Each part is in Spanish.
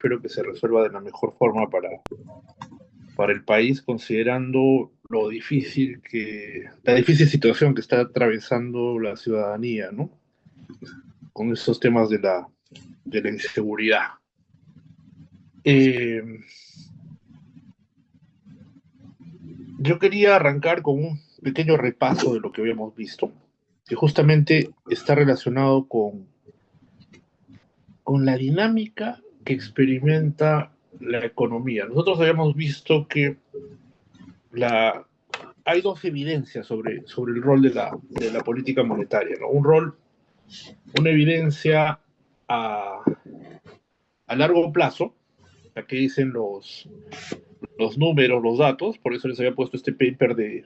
espero que se resuelva de la mejor forma para el país, considerando la difícil situación que está atravesando la ciudadanía, ¿no? Con esos temas de la inseguridad. Eh, yo quería arrancar con un pequeño repaso de lo que habíamos visto, que justamente está relacionado con la dinámica que experimenta la economía. Nosotros habíamos visto que hay dos evidencias sobre el rol de la política monetaria, ¿no? Una evidencia a largo plazo, la que dicen los números, los datos, por eso les había puesto este paper de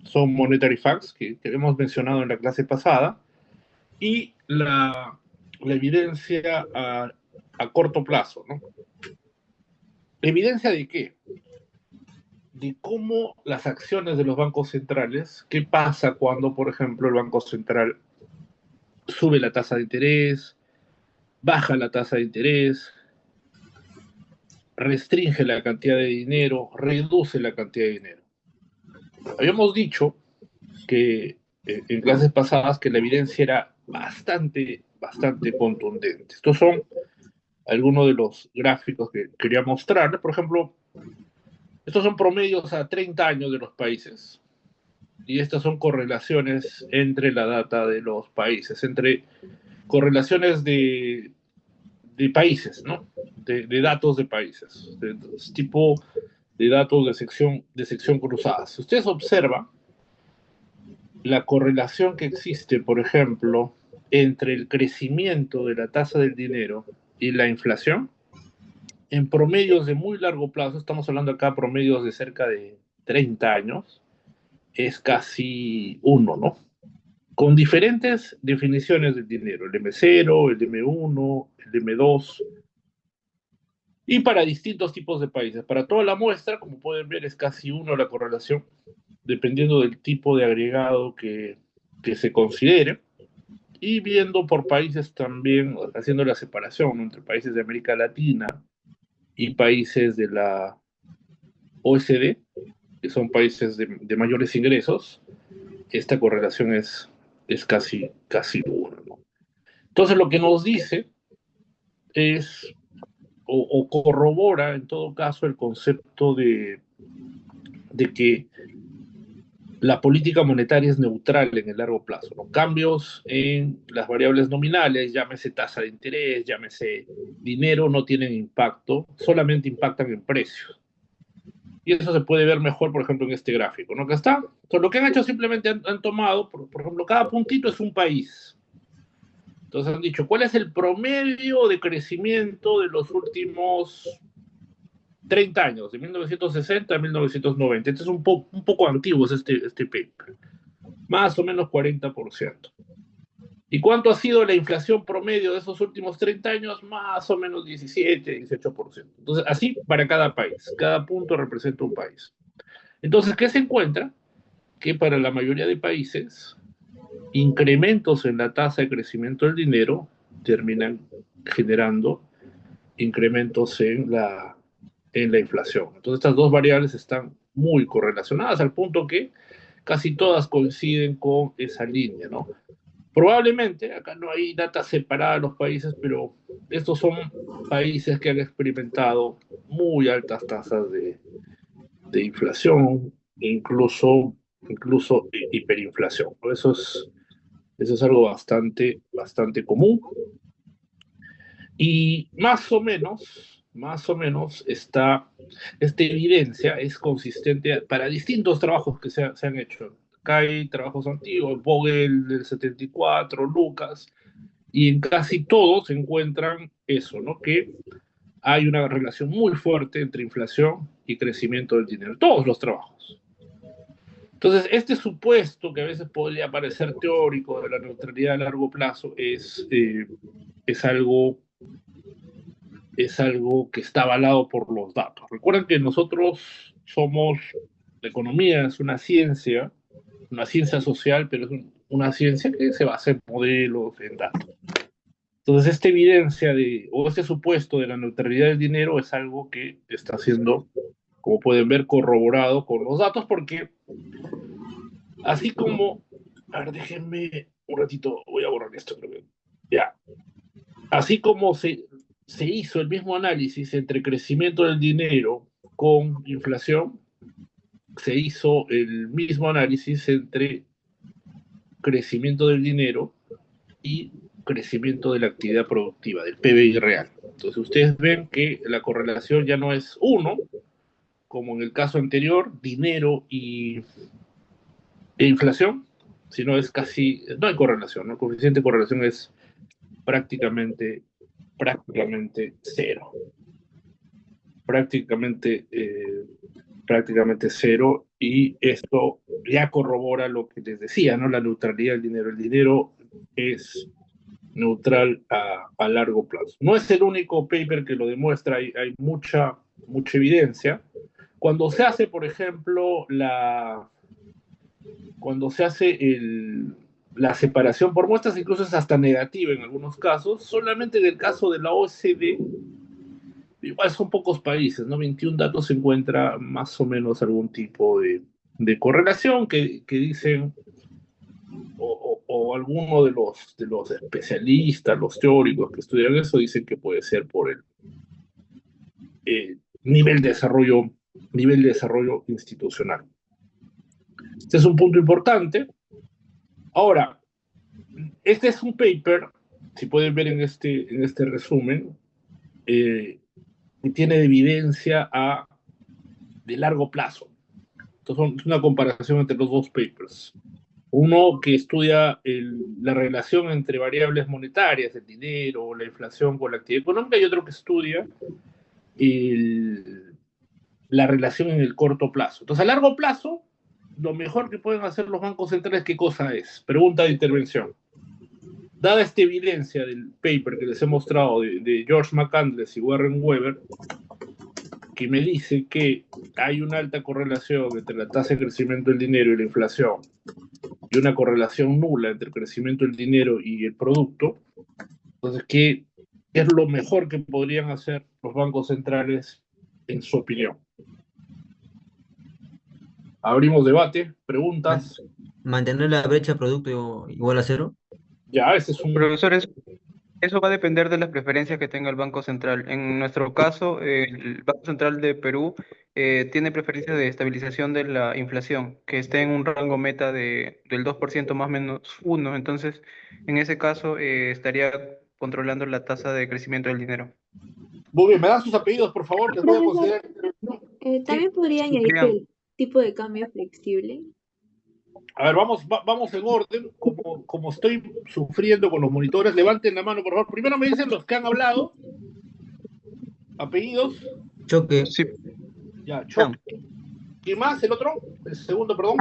Some Monetary Facts, que habíamos mencionado en la clase pasada, y la evidencia a corto plazo, ¿no? ¿Evidencia de qué? De cómo las acciones de los bancos centrales, qué pasa cuando, por ejemplo, el Banco Central sube la tasa de interés, baja la tasa de interés, restringe la cantidad de dinero, reduce la cantidad de dinero. Habíamos dicho que en clases pasadas que la evidencia era bastante contundente. Estos son algunos de los gráficos que quería mostrar. Por ejemplo, estos son promedios a 30 años de los países. Y estas son correlaciones entre la data de los países, entre correlaciones de países, ¿no? De datos de países, de tipo de datos de sección cruzada. Si ustedes observan la correlación que existe, por ejemplo, entre el crecimiento de la tasa del dinero y la inflación, en promedios de muy largo plazo, estamos hablando acá de promedios de cerca de 30 años, es casi uno, ¿no? Con diferentes definiciones del dinero, el M0, el M1, el M2, y para distintos tipos de países. Para toda la muestra, como pueden ver, es casi uno la correlación, dependiendo del tipo de agregado que se considere, y viendo por países también, haciendo la separación, ¿no?, entre países de América Latina y países de la OECD, que son países de mayores ingresos, esta correlación es casi nula, ¿no? Entonces, lo que nos dice es, o corrobora en todo caso, el concepto de que la política monetaria es neutral en el largo plazo, ¿no? Cambios en las variables nominales, llámese tasa de interés, llámese dinero, no tienen impacto, solamente impactan en precios. Y eso se puede ver mejor, por ejemplo, en este gráfico, ¿no? Acá está. Entonces, lo que han hecho simplemente han tomado, por ejemplo, cada puntito es un país. Entonces han dicho, ¿cuál es el promedio de crecimiento de los últimos 30 años, de 1960 a 1990? Este es un poco antiguo, es este paper. Más o menos 40%. ¿Y cuánto ha sido la inflación promedio de esos últimos 30 años? Más o menos 17, 18%. Entonces, así para cada país. Cada punto representa un país. Entonces, ¿qué se encuentra? Que para la mayoría de países, incrementos en la tasa de crecimiento del dinero terminan generando incrementos en la inflación. Entonces, estas dos variables están muy correlacionadas al punto que casi todas coinciden con esa línea, ¿no? Probablemente, acá no hay data separada de los países, pero estos son países que han experimentado muy altas tasas de inflación, incluso hiperinflación. Eso es algo bastante común. Y más o menos, esta evidencia es consistente para distintos trabajos que se han hecho. Acá hay trabajos antiguos, Vogel del 74, Lucas, y en casi todos se encuentran eso, ¿no? Que hay una relación muy fuerte entre inflación y crecimiento del dinero. Todos los trabajos. Entonces, este supuesto que a veces podría parecer teórico de la neutralidad a largo plazo es algo que está avalado por los datos. Recuerden que nosotros la economía es una ciencia social, pero es una ciencia que se basa en modelos, en datos. Entonces, esta evidencia o este supuesto de la neutralidad del dinero es algo que está siendo, como pueden ver, corroborado con los datos, porque así como, a ver, déjenme un ratito, voy a borrar esto, creo que, ya, así como se hizo el mismo análisis entre crecimiento del dinero con inflación, se hizo el mismo análisis entre crecimiento del dinero y crecimiento de la actividad productiva, del PBI real. Entonces ustedes ven que la correlación ya no es uno, como en el caso anterior, dinero e inflación, sino es casi, no hay correlación, ¿no? El coeficiente de correlación es prácticamente, prácticamente cero. Prácticamente, prácticamente cero, y esto ya corrobora lo que les decía, ¿no? La neutralidad del dinero. El dinero es neutral a largo plazo. No es el único paper que lo demuestra, hay mucha, mucha evidencia. Cuando se hace, por ejemplo, cuando se hace la separación por muestras, incluso es hasta negativa en algunos casos, solamente en el caso de la OCDE, igual son pocos países, ¿no? 21 datos se encuentra más o menos algún tipo de correlación que dicen, o alguno de los especialistas, los teóricos que estudian eso, dicen que puede ser por el nivel nivel de desarrollo institucional. Este es un punto importante. Ahora, este es un paper, si pueden ver en este resumen, que tiene evidencia de largo plazo. Entonces, es una comparación entre los dos papers. Uno que estudia la relación entre variables monetarias, el dinero, la inflación con la actividad económica, y otro que estudia la relación en el corto plazo. Entonces, a largo plazo, lo mejor que pueden hacer los bancos centrales, ¿qué cosa es? Pregunta de intervención. Dada esta evidencia del paper que les he mostrado de George McCandless y Warren Weber, que me dice que hay una alta correlación entre la tasa de crecimiento del dinero y la inflación, y una correlación nula entre el crecimiento del dinero y el producto, entonces, ¿qué es lo mejor que podrían hacer los bancos centrales en su opinión? Abrimos debate, preguntas. Mantener la brecha producto igual a cero. Ya, ese es un... Profesores, eso va a depender de las preferencias que tenga el Banco Central. En nuestro caso, el Banco Central de Perú tiene preferencia de estabilización de la inflación, que esté en un rango meta del 2% más o menos uno. Entonces, en ese caso, estaría controlando la tasa de crecimiento del dinero. Muy bien, me dan sus apellidos, por favor, les voy a Profesor, considerar. ¿Sí? también podría añadirse Ciprián, el tipo de cambio flexible. A ver, vamos en orden. Como estoy sufriendo con los monitores, levanten la mano, por favor. Primero me dicen los que han hablado, apellidos. Choque. Ya, Choc. ¿Quién más? ¿El otro? El segundo, perdón.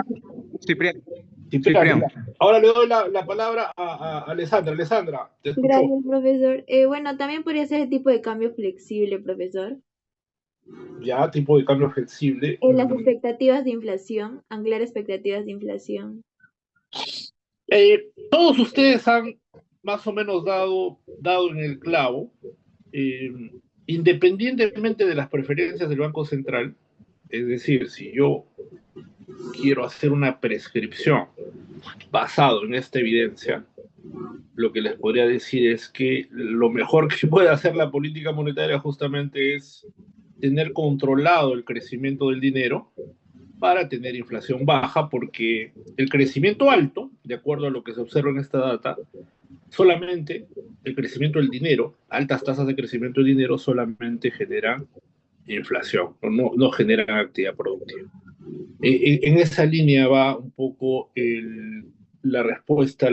Ciprián, Cipriano. Ciprián. Ahora le doy la palabra a Alessandra. Alessandra, te escucho. Gracias, profesor. Bueno, también podría ser el tipo de cambio flexible, profesor. Ya, tipo de cambio flexible. Las expectativas de inflación, anclar expectativas de inflación. Todos ustedes han más o menos dado en el clavo, independientemente de las preferencias del Banco Central. Es decir, si yo quiero hacer una prescripción basado en esta evidencia, lo que les podría decir es que lo mejor que puede hacer la política monetaria justamente es tener controlado el crecimiento del dinero para tener inflación baja, porque el crecimiento alto, de acuerdo a lo que se observa en esta data, solamente el crecimiento del dinero, altas tasas de crecimiento del dinero solamente generan inflación, no generan actividad productiva. En esa línea va un poco la respuesta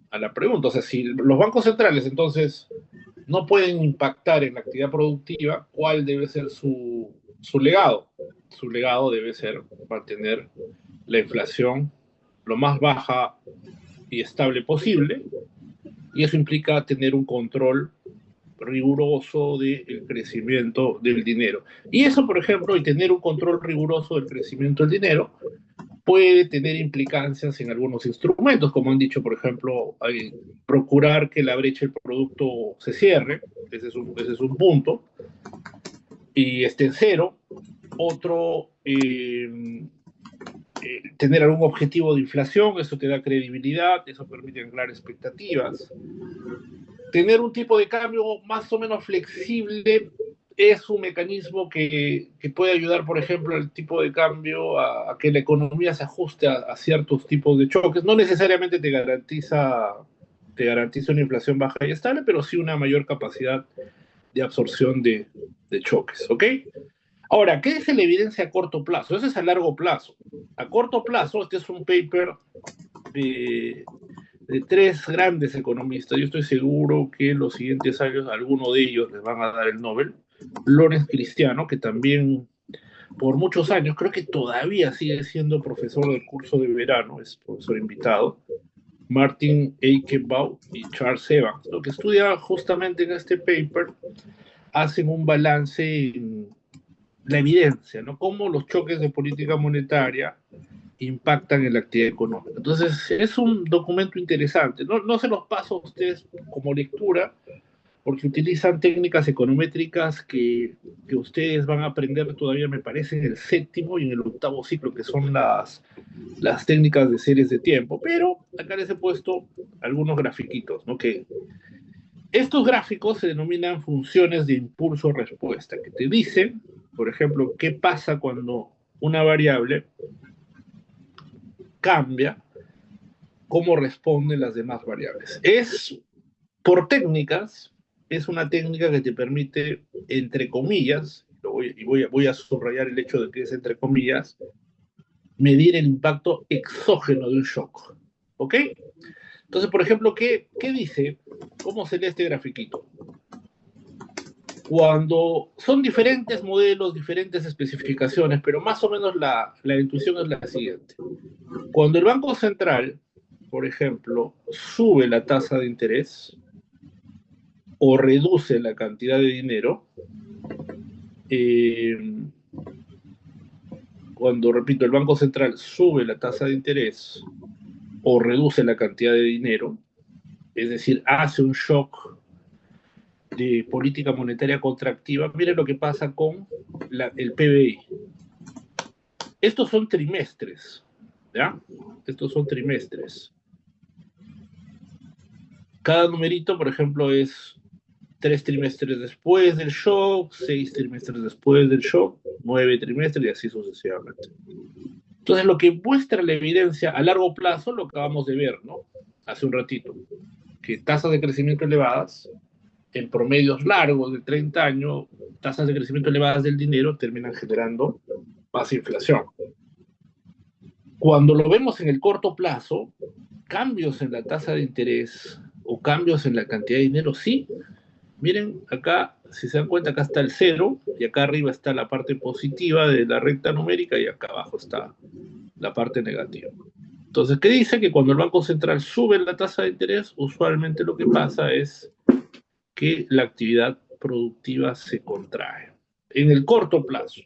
a la pregunta. O sea, si los bancos centrales entonces no pueden impactar en la actividad productiva, ¿cuál debe ser su legado? Su legado debe ser mantener la inflación lo más baja y estable posible, y eso implica tener un control riguroso del crecimiento del dinero. Y eso, por ejemplo, y tener un control riguroso del crecimiento del dinero, puede tener implicancias en algunos instrumentos, como han dicho, por ejemplo, procurar que la brecha del producto se cierre, ese es un punto, y esté en cero. Otro, tener algún objetivo de inflación, eso te da credibilidad, eso permite anclar expectativas. Tener un tipo de cambio más o menos flexible es un mecanismo que puede ayudar, por ejemplo, al tipo de cambio a que la economía se ajuste a ciertos tipos de choques. No necesariamente te garantiza una inflación baja y estable, pero sí una mayor capacidad de absorción de choques, ¿ok? Ahora, ¿qué dice la evidencia a corto plazo? Eso es a largo plazo. A corto plazo, este es un paper de tres grandes economistas. Yo estoy seguro que en los siguientes años alguno de ellos les van a dar el Nobel. Lawrence Cristiano, que también por muchos años, creo que todavía sigue siendo profesor del curso de verano, es profesor invitado. Martin Eichenbaum y Charles Evans, lo que estudia justamente en este paper, hacen un balance en la evidencia, ¿no? Cómo los choques de política monetaria impactan en la actividad económica. Entonces, es un documento interesante. No se los paso a ustedes como lectura, porque utilizan técnicas econométricas que ustedes van a aprender todavía, me parece, en el séptimo y en el octavo ciclo, que son las técnicas de series de tiempo. Pero acá les he puesto algunos grafiquitos, ¿no? Que estos gráficos se denominan funciones de impulso-respuesta, que te dicen, por ejemplo, qué pasa cuando una variable cambia, cómo responden las demás variables. Por técnicas, es una técnica que te permite, entre comillas, voy a subrayar el hecho de que es entre comillas, medir el impacto exógeno de un shock. ¿Ok? Entonces, por ejemplo, ¿qué dice? ¿Cómo se lee este grafiquito? Cuando son diferentes modelos, diferentes especificaciones, pero más o menos la intuición es la siguiente. Cuando el Banco Central, por ejemplo, sube la tasa de interés o reduce la cantidad de dinero, cuando, repito, el Banco Central sube la tasa de interés o reduce la cantidad de dinero, es decir, hace un shock de política monetaria contractiva, miren lo que pasa con el PBI. Estos son trimestres, ¿ya? Estos son trimestres. Cada numerito, por ejemplo, es 3 trimestres después del shock, 6 trimestres después del shock, 9 trimestres y así sucesivamente. Entonces, lo que muestra la evidencia a largo plazo, lo acabamos de ver, ¿no? Hace un ratito, que tasas de crecimiento elevadas, en promedios largos de 30 años, tasas de crecimiento elevadas del dinero terminan generando más inflación. Cuando lo vemos en el corto plazo, cambios en la tasa de interés o cambios en la cantidad de dinero, sí. Miren, acá, si se dan cuenta, acá está el cero, y acá arriba está la parte positiva de la recta numérica, y acá abajo está la parte negativa. Entonces, ¿qué dice? Que cuando el Banco Central sube la tasa de interés, usualmente lo que pasa es que la actividad productiva se contrae. En el corto plazo.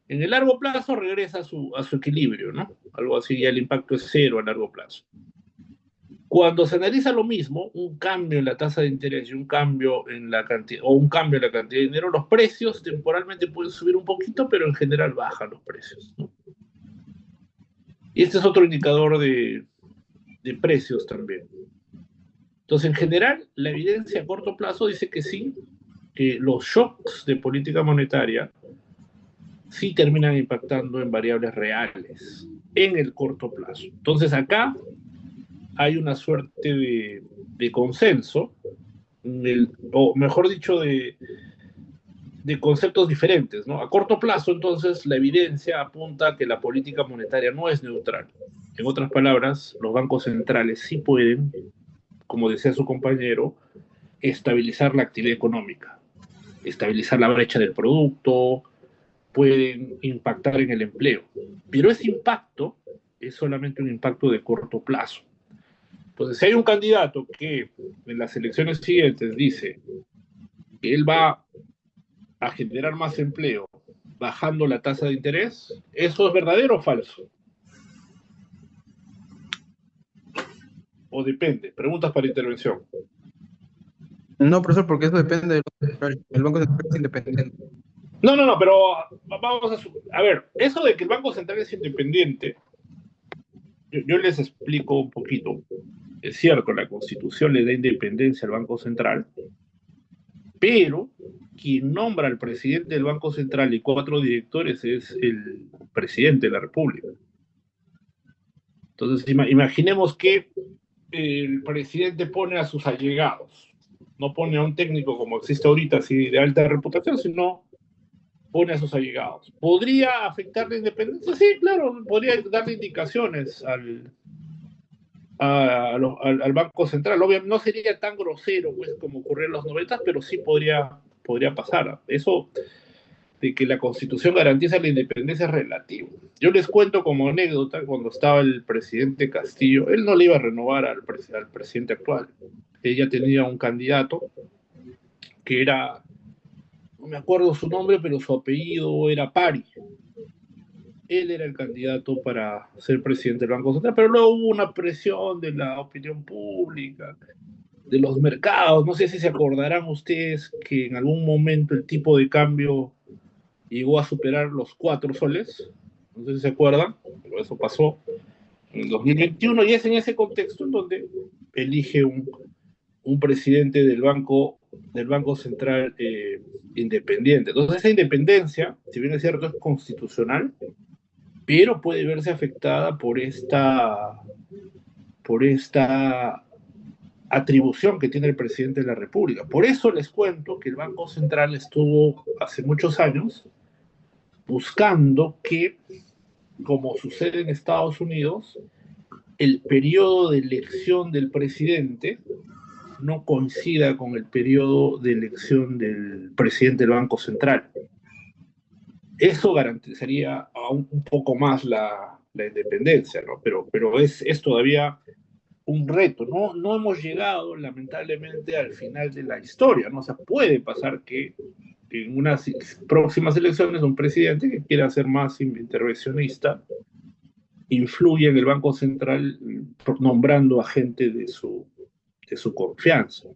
En el largo plazo regresa a su equilibrio, ¿no? Algo así, ya el impacto es cero a largo plazo. Cuando se analiza lo mismo, un cambio en la tasa de interés y un cambio en la cantidad, o un cambio en la cantidad de dinero, los precios temporalmente pueden subir un poquito, pero en general bajan los precios, ¿no? Y este es otro indicador de precios también. Entonces, en general, la evidencia a corto plazo dice que sí, que los shocks de política monetaria sí terminan impactando en variables reales en el corto plazo. Entonces, acá hay una suerte de consenso, o mejor dicho, de conceptos diferentes, ¿no? A corto plazo, entonces, la evidencia apunta a que la política monetaria no es neutral. En otras palabras, los bancos centrales sí pueden, como decía su compañero, estabilizar la actividad económica, estabilizar la brecha del producto, pueden impactar en el empleo. Pero ese impacto es solamente un impacto de corto plazo. Entonces, si hay un candidato que en las elecciones siguientes dice que él va a generar más empleo bajando la tasa de interés, ¿eso es verdadero o falso? o depende? Preguntas para intervención. No, profesor, porque eso depende del Banco Central. El Banco Central es independiente. No, pero vamos a ver, eso de que el Banco Central es independiente, yo les explico un poquito. Es cierto, la Constitución le da independencia al Banco Central, pero quien nombra al presidente del Banco Central y 4 directores es el presidente de la República. Entonces, imaginemos que el presidente pone a sus allegados, no pone a un técnico como existe ahorita, así de alta reputación, sino pone a sus allegados. ¿Podría afectar la independencia? Sí, claro, podría darle indicaciones al Banco Central. Obviamente no sería tan grosero pues, como ocurrió en los 90, pero sí podría pasar. Eso de que la Constitución garantiza la independencia es relativo. Yo les cuento como anécdota, cuando estaba el presidente Castillo, él no le iba a renovar al presidente actual. Ella tenía un candidato que era, no me acuerdo su nombre, pero su apellido era Pari. Él era el candidato para ser presidente del Banco Central, pero luego hubo una presión de la opinión pública, de los mercados. No sé si se acordarán ustedes que en algún momento el tipo de cambio llegó a superar los 4 soles. No sé si se acuerdan, pero eso pasó en el 2021 y es en ese contexto en donde elige un presidente del Banco Central independiente. Entonces esa independencia, si bien es cierto, es constitucional, pero puede verse afectada por esta atribución que tiene el presidente de la República. Por eso les cuento que el Banco Central estuvo hace muchos años buscando que, como sucede en Estados Unidos, el periodo de elección del presidente no coincida con el periodo de elección del presidente del Banco Central. Eso garantizaría aún un poco más la independencia, ¿no? Pero es todavía un reto. No hemos llegado, lamentablemente, al final de la historia, ¿no? O sea, puede pasar que en unas próximas elecciones un presidente que quiera ser más intervencionista influye en el Banco Central nombrando a gente de su confianza.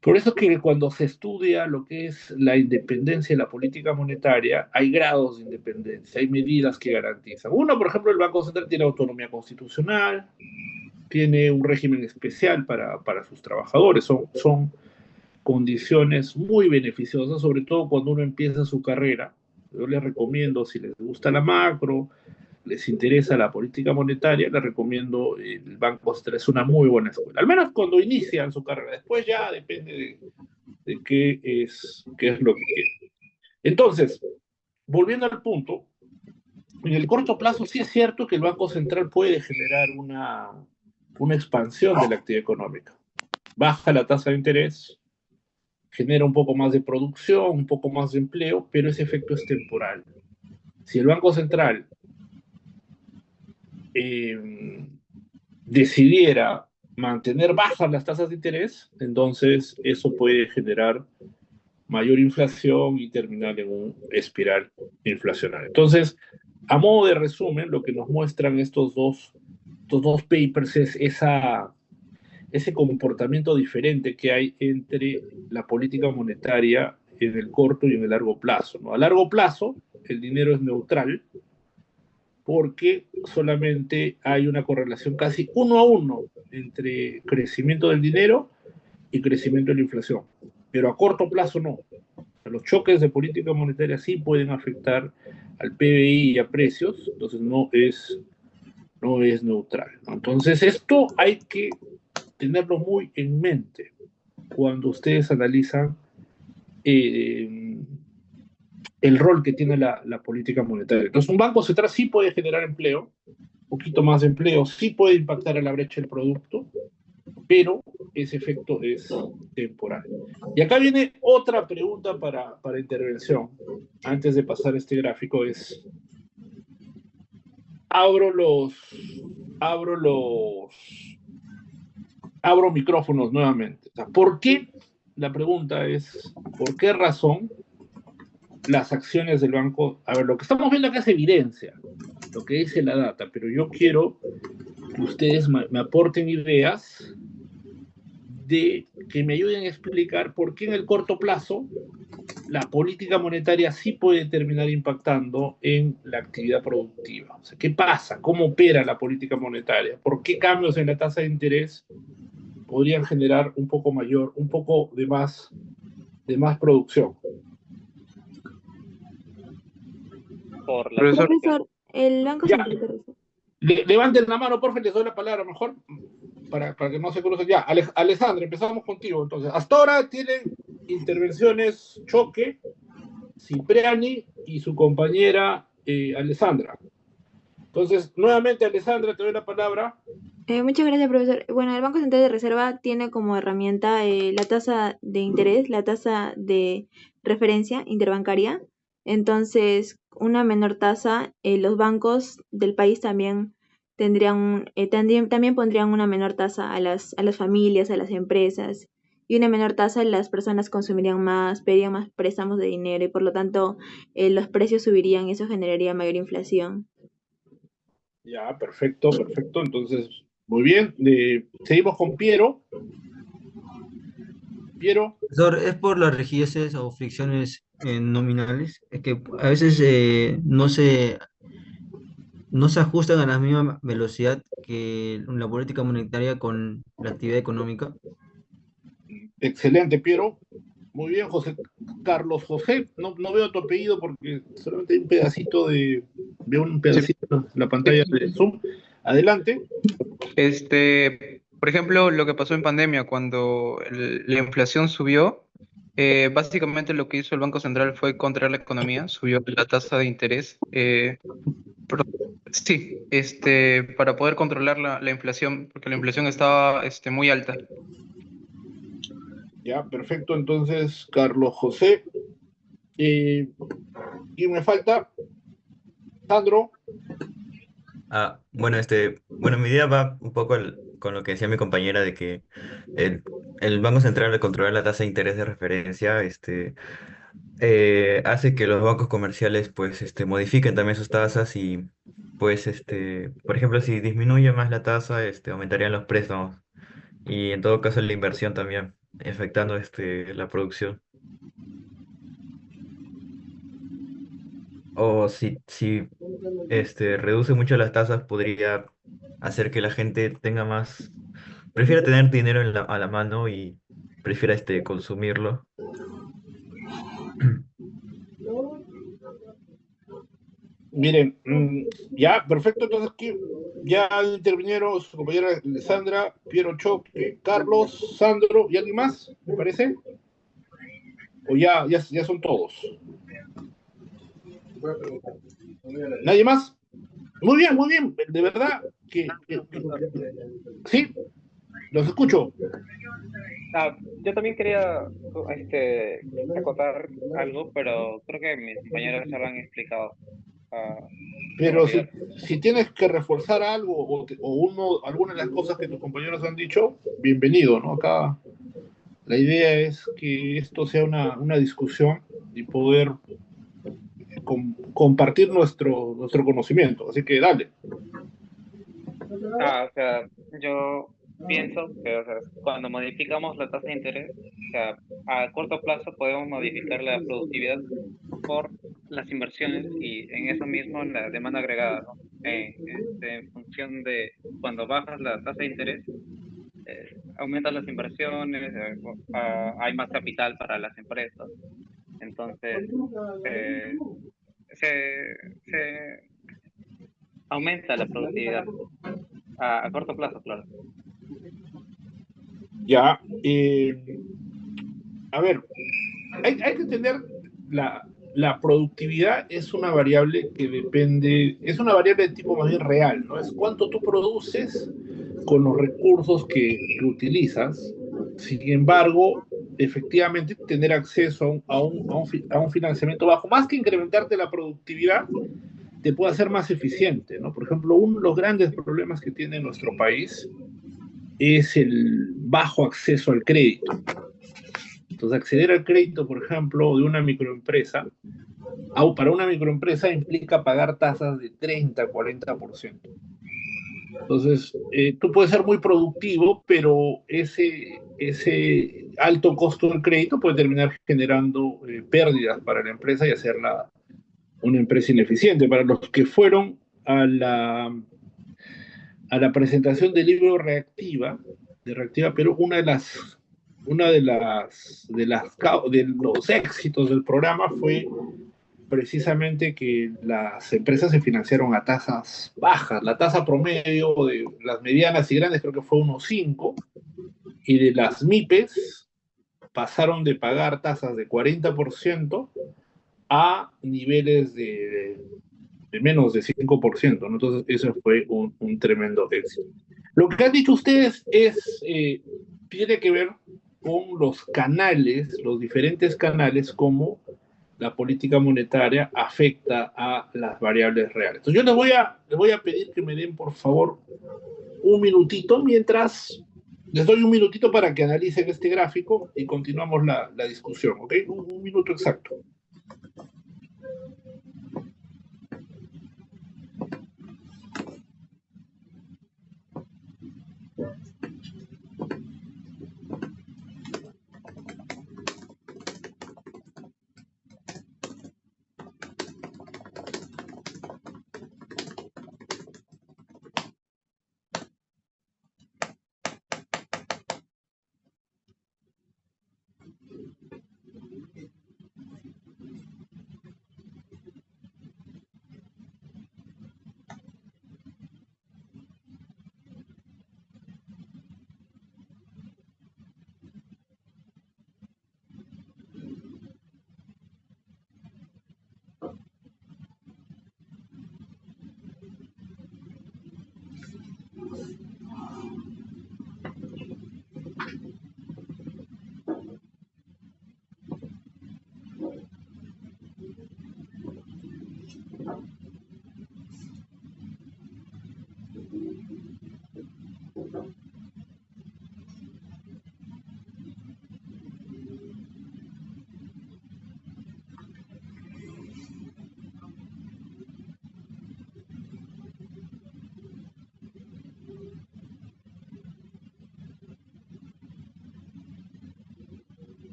Por eso que cuando se estudia lo que es la independencia de la política monetaria, hay grados de independencia, hay medidas que garantizan. Uno, por ejemplo, el Banco Central tiene autonomía constitucional, tiene un régimen especial para sus trabajadores, son condiciones muy beneficiosas, sobre todo cuando uno empieza su carrera. Yo les recomiendo, si les gusta la macro, les interesa la política monetaria, les recomiendo el Banco Central, es una muy buena escuela, al menos cuando inician su carrera. Después ya depende de qué es lo que quieren. Entonces, volviendo al punto, en el corto plazo sí es cierto que el Banco Central puede generar una expansión de la actividad económica. Baja la tasa de interés, genera un poco más de producción, un poco más de empleo, pero ese efecto es temporal. Si el Banco Central decidiera mantener bajas las tasas de interés, entonces eso puede generar mayor inflación y terminar en un espiral inflacionario. Entonces, a modo de resumen, lo que nos muestran estos dos papers es ese comportamiento diferente que hay entre la política monetaria en el corto y en el largo plazo, ¿no? A largo plazo, el dinero es neutral porque solamente hay una correlación casi 1 a 1 entre crecimiento del dinero y crecimiento de la inflación. Pero a corto plazo no. Los choques de política monetaria sí pueden afectar al PBI y a precios, entonces no es neutral, ¿no? Entonces esto hay que tenerlo muy en mente cuando ustedes analizan el rol que tiene la política monetaria. Entonces, un banco central sí puede generar empleo, un poquito más de empleo, sí puede impactar a la brecha del producto, pero ese efecto es temporal. Y acá viene otra pregunta para intervención. Antes de pasar este gráfico es, abro micrófonos nuevamente. O sea, ¿por qué? La pregunta es, ¿por qué razón las acciones del banco? A ver, lo que estamos viendo acá es evidencia, lo que dice la data, pero yo quiero que que ustedes me aporten ideas de que me ayuden a explicar por qué en el corto plazo la política monetaria sí puede terminar impactando en la actividad productiva. O sea, ¿qué pasa? ¿Cómo opera la política monetaria? ¿Por qué cambios en la tasa de interés podrían generar un poco mayor, un poco de más producción? Por la Profesor, Profesor, el Banco Ya, Central de Reserva. levanten la mano, por favor, les doy la palabra mejor para que no se crucen. Ya, Alessandra, empezamos contigo. Entonces, hasta ahora tienen intervenciones Choque, Cipriani y su compañera Alessandra. Entonces, nuevamente, Alessandra, te doy la palabra. Muchas gracias, profesor. Bueno, el Banco Central de Reserva tiene como herramienta la tasa de interés, la tasa de referencia interbancaria. Entonces, una menor tasa, los bancos del país también también pondrían una menor tasa a las familias, a las empresas, y una menor tasa las personas consumirían más, pedirían más préstamos de dinero y por lo tanto los precios subirían y eso generaría mayor inflación. Ya, perfecto, perfecto. Entonces, muy bien. Seguimos con Piero. Piero, Profesor, es por las rigideces o fricciones nominales, es que a veces no se ajustan a la misma velocidad que la política monetaria con la actividad económica. excelente, Piero. Muy bien, José Carlos José. No veo tu apellido porque solamente hay un pedacito veo un pedacito en la pantalla de Zoom. Adelante. Por ejemplo, lo que pasó en pandemia, cuando la inflación subió, básicamente lo que hizo el Banco Central fue contraer la economía, subió la tasa de interés. Pero- sí, para poder controlar la inflación, porque la inflación estaba muy alta. Ya, perfecto. Entonces, Carlos José. Y me falta Sandro. Bueno, bueno, mi idea va un poco con lo que decía mi compañera de que el, el Banco Central al controlar la tasa de interés de referencia, hace que los bancos comerciales, pues, modifiquen también sus tasas y, pues, por ejemplo, si disminuye más la tasa, aumentarían los préstamos y en todo caso la inversión también, afectando, la producción. O si reduce mucho las tasas, podría hacer que la gente tenga prefiera tener dinero a la mano y prefiera consumirlo. Miren, ya, perfecto. Entonces, aquí ya intervinieron su compañera Alessandra, Piero Choque, Carlos, Sandro y alguien más, me parece. O ya son todos. ¿Nadie más? Muy bien, muy bien. De verdad sí, los escucho. Yo también quería acotar algo, pero creo que mis compañeros ya lo han explicado. En Pero realidad, si tienes que reforzar algo alguna de las cosas que tus compañeros han dicho, bienvenido, ¿no? Acá la idea es que esto sea una discusión y poder compartir nuestro conocimiento. Así que dale. o sea, yo pienso que, o sea, cuando modificamos la tasa de interés, o sea, a corto plazo podemos modificar la productividad por las inversiones y en eso mismo la demanda agregada, ¿no? En función de cuando bajas la tasa de interés, aumentan las inversiones, hay más capital para las empresas. Entonces, eh, se aumenta la productividad a corto plazo, claro. Ya. A ver, hay que entender la productividad es una variable que depende, es una variable de tipo más bien real, ¿no? Es cuánto tú produces con los recursos que utilizas. Sin embargo, efectivamente, tener acceso a un financiamiento bajo, más que incrementarte la productividad, te puede hacer más eficiente, ¿no? Por ejemplo, uno de los grandes problemas que tiene nuestro país es el bajo acceso al crédito. Entonces, acceder al crédito, por ejemplo, de una microempresa, para una microempresa implica pagar tasas de 30, 40%. Entonces, tú puedes ser muy productivo, pero ese alto costo del crédito puede terminar generando pérdidas para la empresa y hacerla una empresa ineficiente. Para los que fueron a la presentación del libro Reactiva, de Reactiva Perú, de los éxitos del programa fue precisamente que las empresas se financiaron a tasas bajas. La tasa promedio de las medianas y grandes creo que fue 1,5, y de las MIPES pasaron de pagar tasas de 40% a niveles de menos de 5%, ¿no? Entonces, eso fue un tremendo éxito. Lo que han dicho ustedes tiene que ver con los canales, los diferentes canales, como la política monetaria afecta a las variables reales. Entonces, yo les voy a pedir que me den, por favor, un minutito, mientras les doy un minutito para que analicen este gráfico y continuamos la discusión, ¿ok? Un minuto exacto.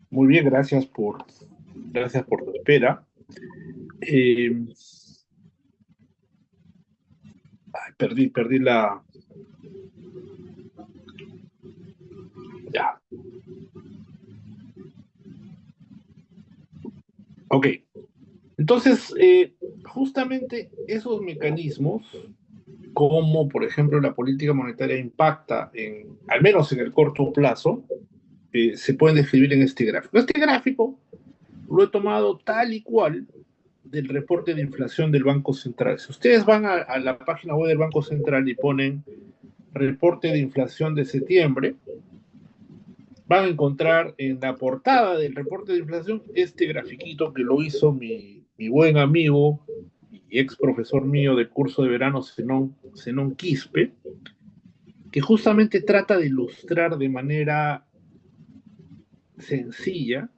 Muy bien, gracias por tu espera. Perdí la... Ya. Ok. Entonces, justamente esos mecanismos, como por ejemplo la política monetaria impacta al menos en el corto plazo, se pueden describir en este gráfico. Este gráfico lo he tomado tal y cual del reporte de inflación del Banco Central. Si ustedes van a la página web del Banco Central y ponen reporte de inflación de septiembre, van a encontrar en la portada del reporte de inflación este grafiquito que lo hizo mi buen amigo y ex profesor mío del curso de verano, Zenón Quispe, que justamente trata de ilustrar de manera sencilla,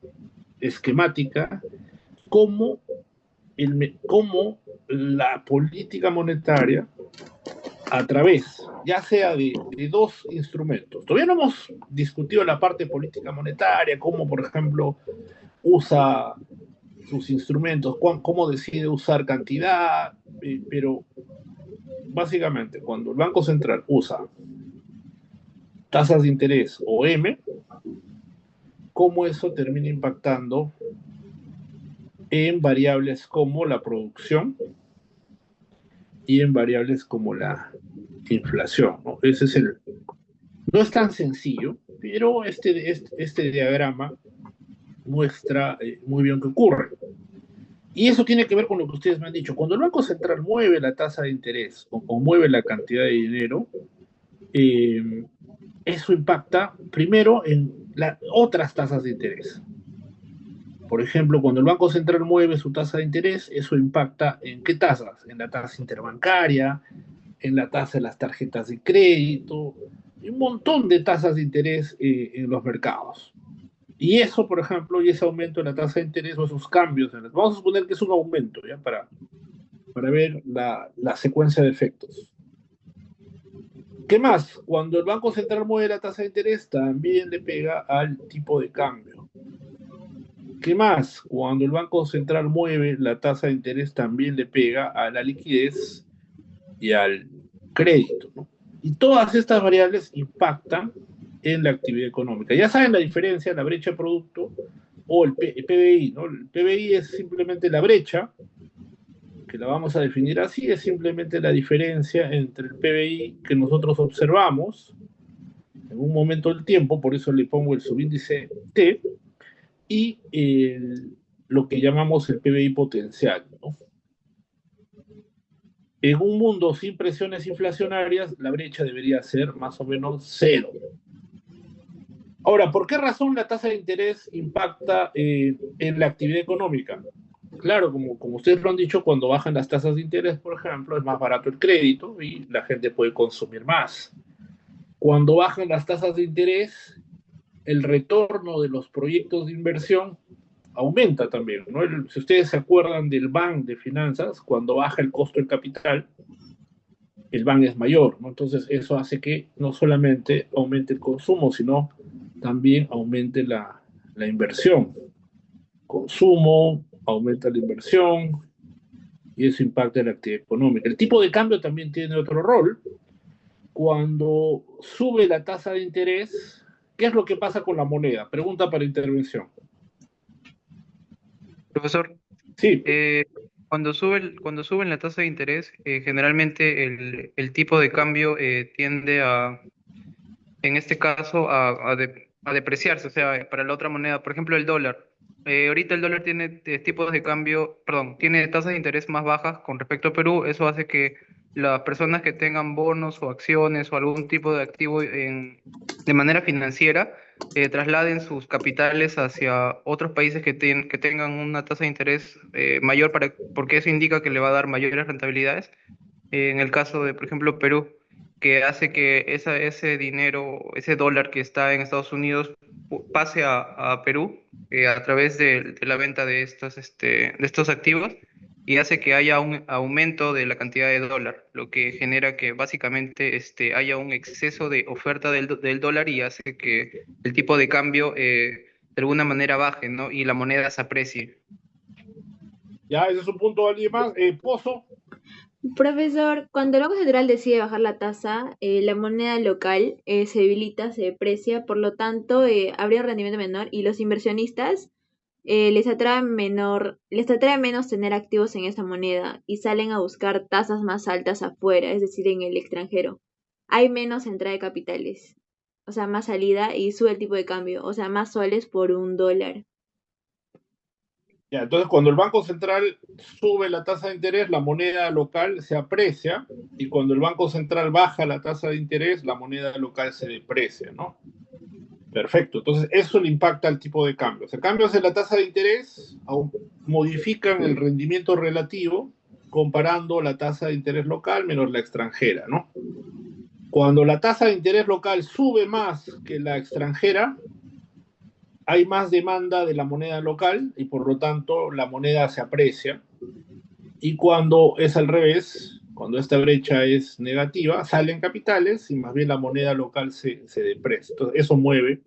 esquemática, cómo la política monetaria, a través, ya sea de dos instrumentos. Todavía no hemos discutido la parte política monetaria, cómo, por ejemplo, usa sus instrumentos, cómo decide usar cantidad, pero básicamente cuando el Banco Central usa tasas de interés o M, cómo eso termina impactando en variables como la producción y en variables como la inflación, ¿no? No es tan sencillo, pero este diagrama muestra muy bien qué ocurre. Y eso tiene que ver con lo que ustedes me han dicho. Cuando el Banco Central mueve la tasa de interés o mueve la cantidad de dinero, eso impacta primero en otras tasas de interés. Por ejemplo, cuando el Banco Central mueve su tasa de interés, eso impacta en qué tasas, en la tasa interbancaria, en la tasa de las tarjetas de crédito, y un montón de tasas de interés en los mercados. Y eso, por ejemplo, y ese aumento en la tasa de interés o esos cambios, vamos a suponer que es un aumento, ¿ya? Para ver la secuencia de efectos. ¿Qué más? Cuando el Banco Central mueve la tasa de interés, también le pega al tipo de cambio. ¿Qué más? Cuando el Banco Central mueve la tasa de interés, también le pega a la liquidez y al crédito, ¿no? Y todas estas variables impactan en la actividad económica. Ya saben la diferencia, la brecha de producto o el PBI, ¿no? El PBI es simplemente la brecha, que la vamos a definir así, es simplemente la diferencia entre el PBI que nosotros observamos en un momento del tiempo, por eso le pongo el subíndice T, y lo que llamamos el PBI potencial, ¿no? En un mundo sin presiones inflacionarias, la brecha debería ser más o menos cero. Ahora, ¿por qué razón la tasa de interés impacta en la actividad económica? Claro, como ustedes lo han dicho, cuando bajan las tasas de interés, por ejemplo, es más barato el crédito y la gente puede consumir más. Cuando bajan las tasas de interés, el retorno de los proyectos de inversión aumenta también, ¿no? Si ustedes se acuerdan del BAN de finanzas, cuando baja el costo del capital, el BAN es mayor, ¿no? Entonces eso hace que no solamente aumente el consumo, sino también aumente la inversión. Consumo, aumenta la inversión y eso impacta en la actividad económica. El tipo de cambio también tiene otro rol. Cuando sube la tasa de interés, ¿qué es lo que pasa con la moneda? Pregunta para intervención. Profesor, Sí, cuando suben la tasa de interés, generalmente el tipo de cambio tiende en este caso, a depreciarse, o sea, para la otra moneda, por ejemplo, el dólar. Ahorita el dólar tiene tipos de cambio, perdón, tiene tasas de interés más bajas con respecto a Perú. Eso hace que las personas que tengan bonos o acciones o algún tipo de activo de manera financiera trasladen sus capitales hacia otros países que tengan una tasa de interés mayor, porque eso indica que le va a dar mayores rentabilidades. En el caso de, por ejemplo, Perú, que hace que ese dinero, ese dólar que está en Estados Unidos pase a Perú a través de la venta de estos activos, y hace que haya un aumento de la cantidad de dólar, lo que genera que básicamente haya un exceso de oferta del dólar, y hace que el tipo de cambio de alguna manera baje, ¿no? Y la moneda se aprecie. ya, ese es un punto. ¿Alguien más? Pozo. Profesor, cuando el Banco Central decide bajar la tasa, la moneda local se debilita, se deprecia, por lo tanto, habría un rendimiento menor y los inversionistas les atrae menos tener activos en esa moneda y salen a buscar tasas más altas afuera, es decir, en el extranjero. Hay menos entrada de capitales, o sea, más salida y sube el tipo de cambio, o sea, más soles por $1. Ya, entonces, cuando el Banco Central sube la tasa de interés, la moneda local se aprecia, y cuando el Banco Central baja la tasa de interés, la moneda local se deprecia, ¿no? Perfecto, entonces eso le impacta al tipo de cambio. O sea, cambios en la tasa de interés modifican el rendimiento relativo comparando la tasa de interés local menos la extranjera, ¿no? Cuando la tasa de interés local sube más que la extranjera, hay más demanda de la moneda local y por lo tanto la moneda se aprecia. Y cuando es al revés, cuando esta brecha es negativa, salen capitales y más bien la moneda local se deprecia. Entonces eso mueve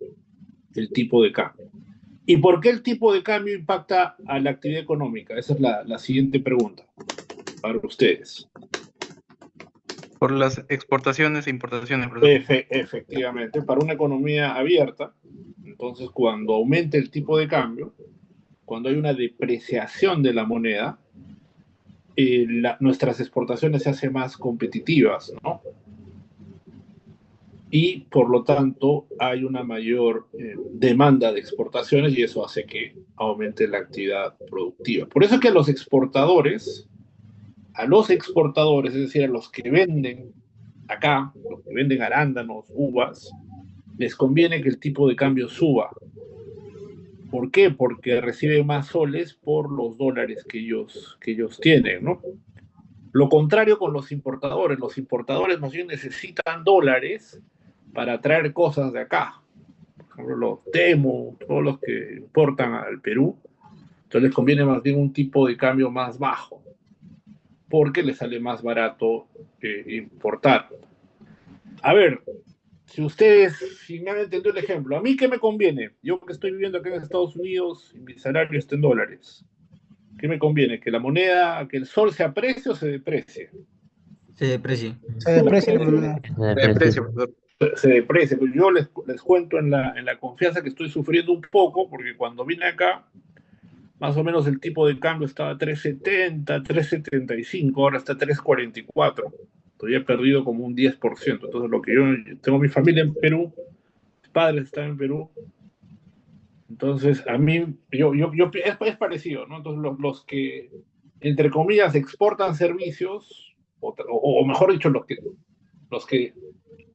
el tipo de cambio. ¿Y por qué el tipo de cambio impacta a la actividad económica? Esa es la siguiente pregunta para ustedes. Por las exportaciones e importaciones, profesor. Efectivamente, para una economía abierta, entonces cuando aumente el tipo de cambio, cuando hay una depreciación de la moneda, nuestras exportaciones se hacen más competitivas, ¿no? Y por lo tanto hay una mayor demanda de exportaciones y eso hace que aumente la actividad productiva. Por eso es que a los exportadores, es decir, a los que venden acá, los que venden arándanos, uvas, les conviene que el tipo de cambio suba. ¿Por qué? Porque reciben más soles por los dólares que ellos tienen, ¿no? Lo contrario con los importadores más bien necesitan dólares para traer cosas de acá. Por ejemplo, los Temu, todos los que importan al Perú, entonces les conviene más bien un tipo de cambio más bajo, porque les sale más barato importar. A ver, si me han entendido el ejemplo, ¿a mí qué me conviene? Yo que estoy viviendo acá en Estados Unidos y mi salario está en dólares, ¿qué me conviene? ¿Que la moneda, que el sol se aprecie o se deprecie? Se deprecia. Se deprecia la moneda. De precio, profesor. Se deprecia. Yo les cuento en la confianza que estoy sufriendo un poco, porque cuando vine acá, más o menos el tipo de cambio estaba a 3.70, 3.75, ahora está a 3.44. Todavía he perdido como un 10%. Entonces, lo que yo tengo mi familia en Perú, mis padres están en Perú. Entonces, a mí, es parecido, ¿no? Entonces, los que, entre comillas, exportan servicios, o mejor dicho, los que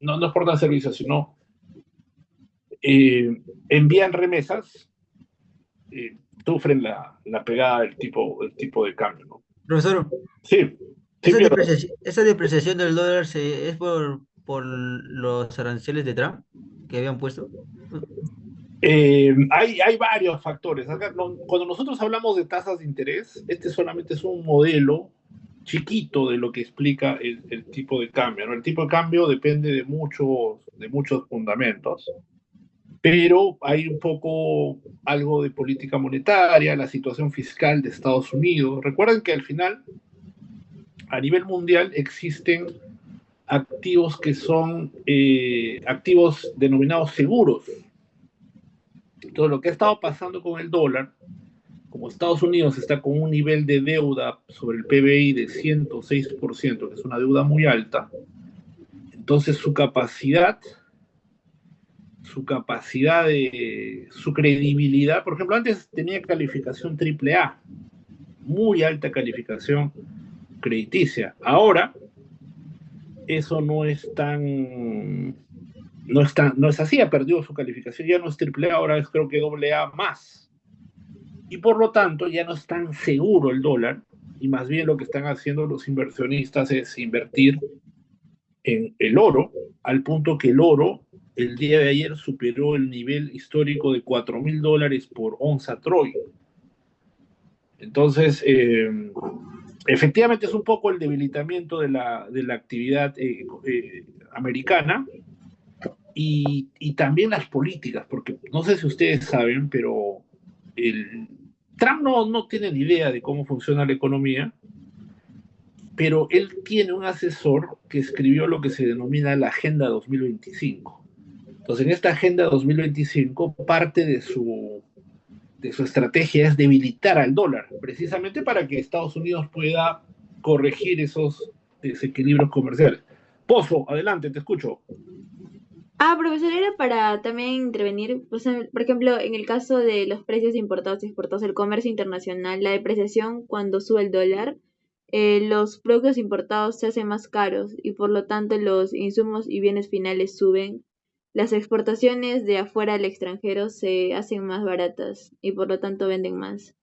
no exportan servicios, sino envían remesas, sufren la pegada del tipo de cambio, ¿no? Profesor, Sí, sí, esa depreciación del dólar es por los aranceles de Trump que habían puesto. hay varios factores. Cuando nosotros hablamos de tasas de interés, este solamente es un modelo chiquito de lo que explica el tipo de cambio, ¿no? El tipo de cambio depende de muchos fundamentos, pero hay un poco algo de política monetaria, la situación fiscal de Estados Unidos. Recuerden que al final, a nivel mundial, existen activos que son activos denominados seguros. Entonces, lo que ha estado pasando con el dólar, como Estados Unidos está con un nivel de deuda sobre el PBI de 106%, que es una deuda muy alta, entonces su credibilidad, por ejemplo, antes tenía calificación AAA, muy alta calificación crediticia. Ahora, eso no es así, ha perdido su calificación, ya no es AAA, ahora es creo que AA más. Y por lo tanto ya no es tan seguro el dólar, y más bien lo que están haciendo los inversionistas es invertir en el oro, al punto que el oro el día de ayer superó el nivel histórico de $4.000 por onza Troy. Entonces, efectivamente es un poco el debilitamiento de la actividad americana y también las políticas, porque no sé si ustedes saben, pero Trump no tiene ni idea de cómo funciona la economía, pero él tiene un asesor que escribió lo que se denomina la Agenda 2025. Entonces, en esta Agenda 2025, parte de su estrategia es debilitar al dólar, precisamente para que Estados Unidos pueda corregir esos desequilibrios comerciales. Pozo, adelante, te escucho. Profesor, era para también intervenir, pues, por ejemplo, en el caso de los precios importados y exportados, el comercio internacional, la depreciación cuando sube el dólar, los productos importados se hacen más caros y por lo tanto los insumos y bienes finales suben. Las exportaciones de afuera al extranjero se hacen más baratas y por lo tanto venden más.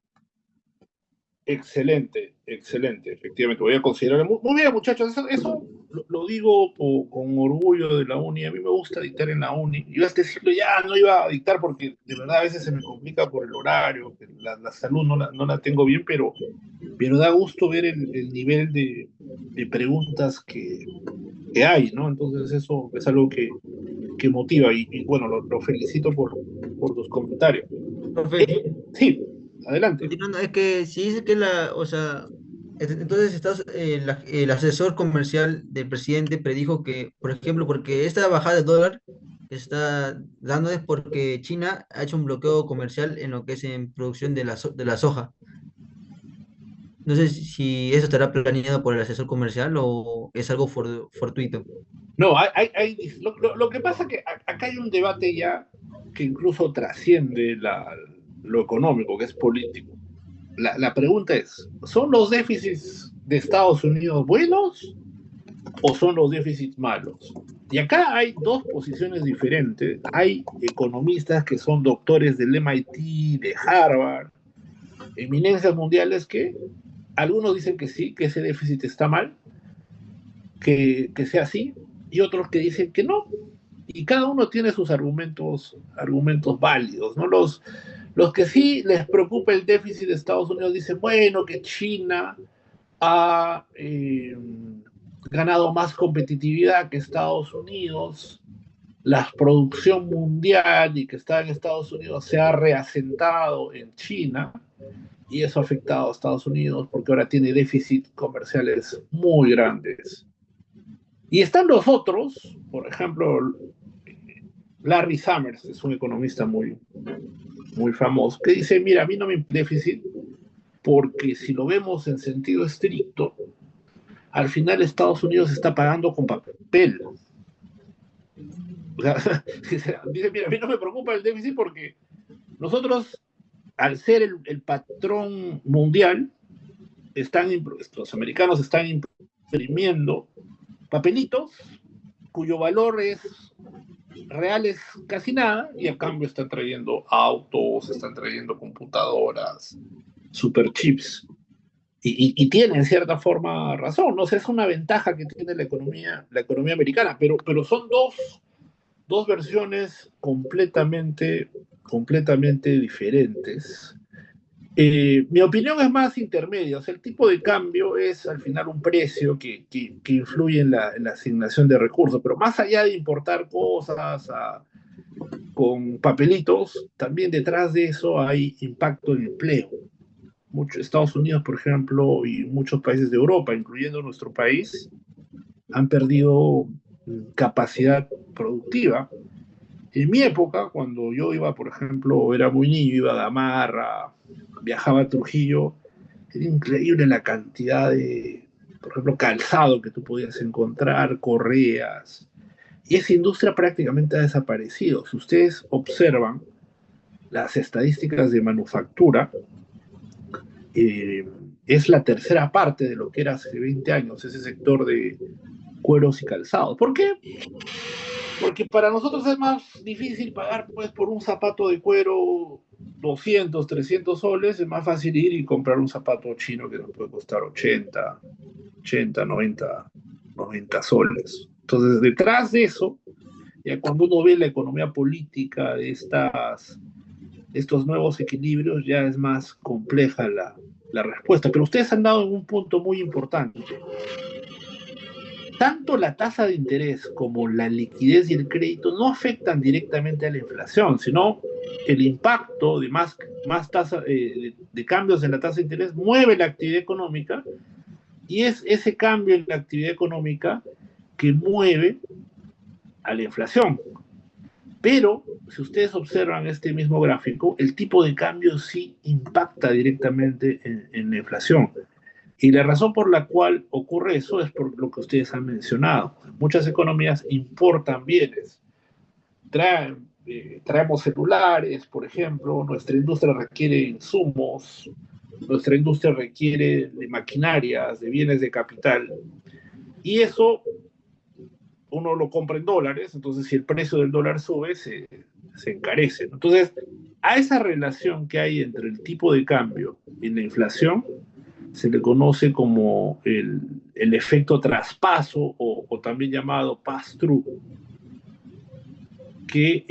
Excelente, efectivamente. Voy a considerar. Muy bien, muchachos, eso lo digo con orgullo de la uni. A mí me gusta dictar en la uni. Iba a decirlo ya, no iba a dictar porque de verdad a veces se me complica por el horario, la salud no la tengo bien, pero da gusto ver el nivel de preguntas que hay, ¿no? Entonces eso es algo que motiva y bueno, lo felicito por tus comentarios. Profe, Sí. Adelante. continuando, es que si dice que entonces el asesor comercial del presidente predijo que, por ejemplo, porque esta bajada del dólar está dando es porque China ha hecho un bloqueo comercial en lo que es en producción de de la soja. No sé si eso estará planeado por el asesor comercial o es algo fortuito. No, lo que pasa es que acá hay un debate ya que incluso trasciende lo económico, que es político. La pregunta es, ¿son los déficits de Estados Unidos buenos o son los déficits malos? Y acá hay dos posiciones diferentes. Hay economistas que son doctores del MIT, de Harvard, eminencias mundiales que algunos dicen que sí, que ese déficit está mal, que sea así, y otros que dicen que no. Y cada uno tiene sus argumentos válidos, ¿no? Los que sí les preocupa el déficit de Estados Unidos dicen, bueno, que China ha ganado más competitividad que Estados Unidos, la producción mundial y que está en Estados Unidos se ha reasentado en China y eso ha afectado a Estados Unidos porque ahora tiene déficits comerciales muy grandes. Y están los otros, por ejemplo, Larry Summers, es un economista muy famoso, que dice, mira, a mí no me importa déficit porque si lo vemos en sentido estricto, al final Estados Unidos está pagando con papel. O sea, dice, mira, a mí no me preocupa el déficit porque nosotros, al ser el patrón mundial, los americanos están imprimiendo papelitos cuyo valor es real es casi nada y a cambio están trayendo autos, están trayendo computadoras, superchips. Y tiene en cierta forma razón, ¿no? O sea, es una ventaja que tiene la economía americana, pero son dos versiones completamente diferentes. Mi opinión es más intermedia, o sea, el tipo de cambio es al final un precio que influye en la asignación de recursos, pero más allá de importar cosas con papelitos, también detrás de eso hay impacto en empleo. Estados Unidos, por ejemplo, y muchos países de Europa, incluyendo nuestro país, han perdido capacidad productiva. En mi época, cuando yo iba, por ejemplo, era muy niño, iba a Gamarra, viajaba a Trujillo, era increíble la cantidad de, por ejemplo, calzado que tú podías encontrar, correas, y esa industria prácticamente ha desaparecido. Si ustedes observan las estadísticas de manufactura, es la tercera parte de lo que era hace 20 años, ese sector de cueros y calzados. ¿Por qué? Porque para nosotros es más difícil pagar pues, por un zapato de cuero 200, 300 soles, es más fácil ir y comprar un zapato chino que nos puede costar 80, 90 soles. Entonces, detrás de eso, ya cuando uno ve la economía política de estos nuevos equilibrios, ya es más compleja la respuesta. Pero ustedes han dado en un punto muy importante. Tanto la tasa de interés como la liquidez y el crédito no afectan directamente a la inflación, sino el impacto de más tasa de cambios en la tasa de interés mueve la actividad económica y es ese cambio en la actividad económica que mueve a la inflación. Pero si ustedes observan este mismo gráfico, el tipo de cambio sí impacta directamente en la inflación. Y la razón por la cual ocurre eso es por lo que ustedes han mencionado. Muchas economías importan bienes. Traemos celulares, por ejemplo, nuestra industria requiere insumos, nuestra industria requiere de maquinarias, de bienes de capital. Y eso uno lo compra en dólares, entonces si el precio del dólar sube, se encarece. Entonces, a esa relación que hay entre el tipo de cambio y la inflación, se le conoce como el efecto traspaso o también llamado pass-through, que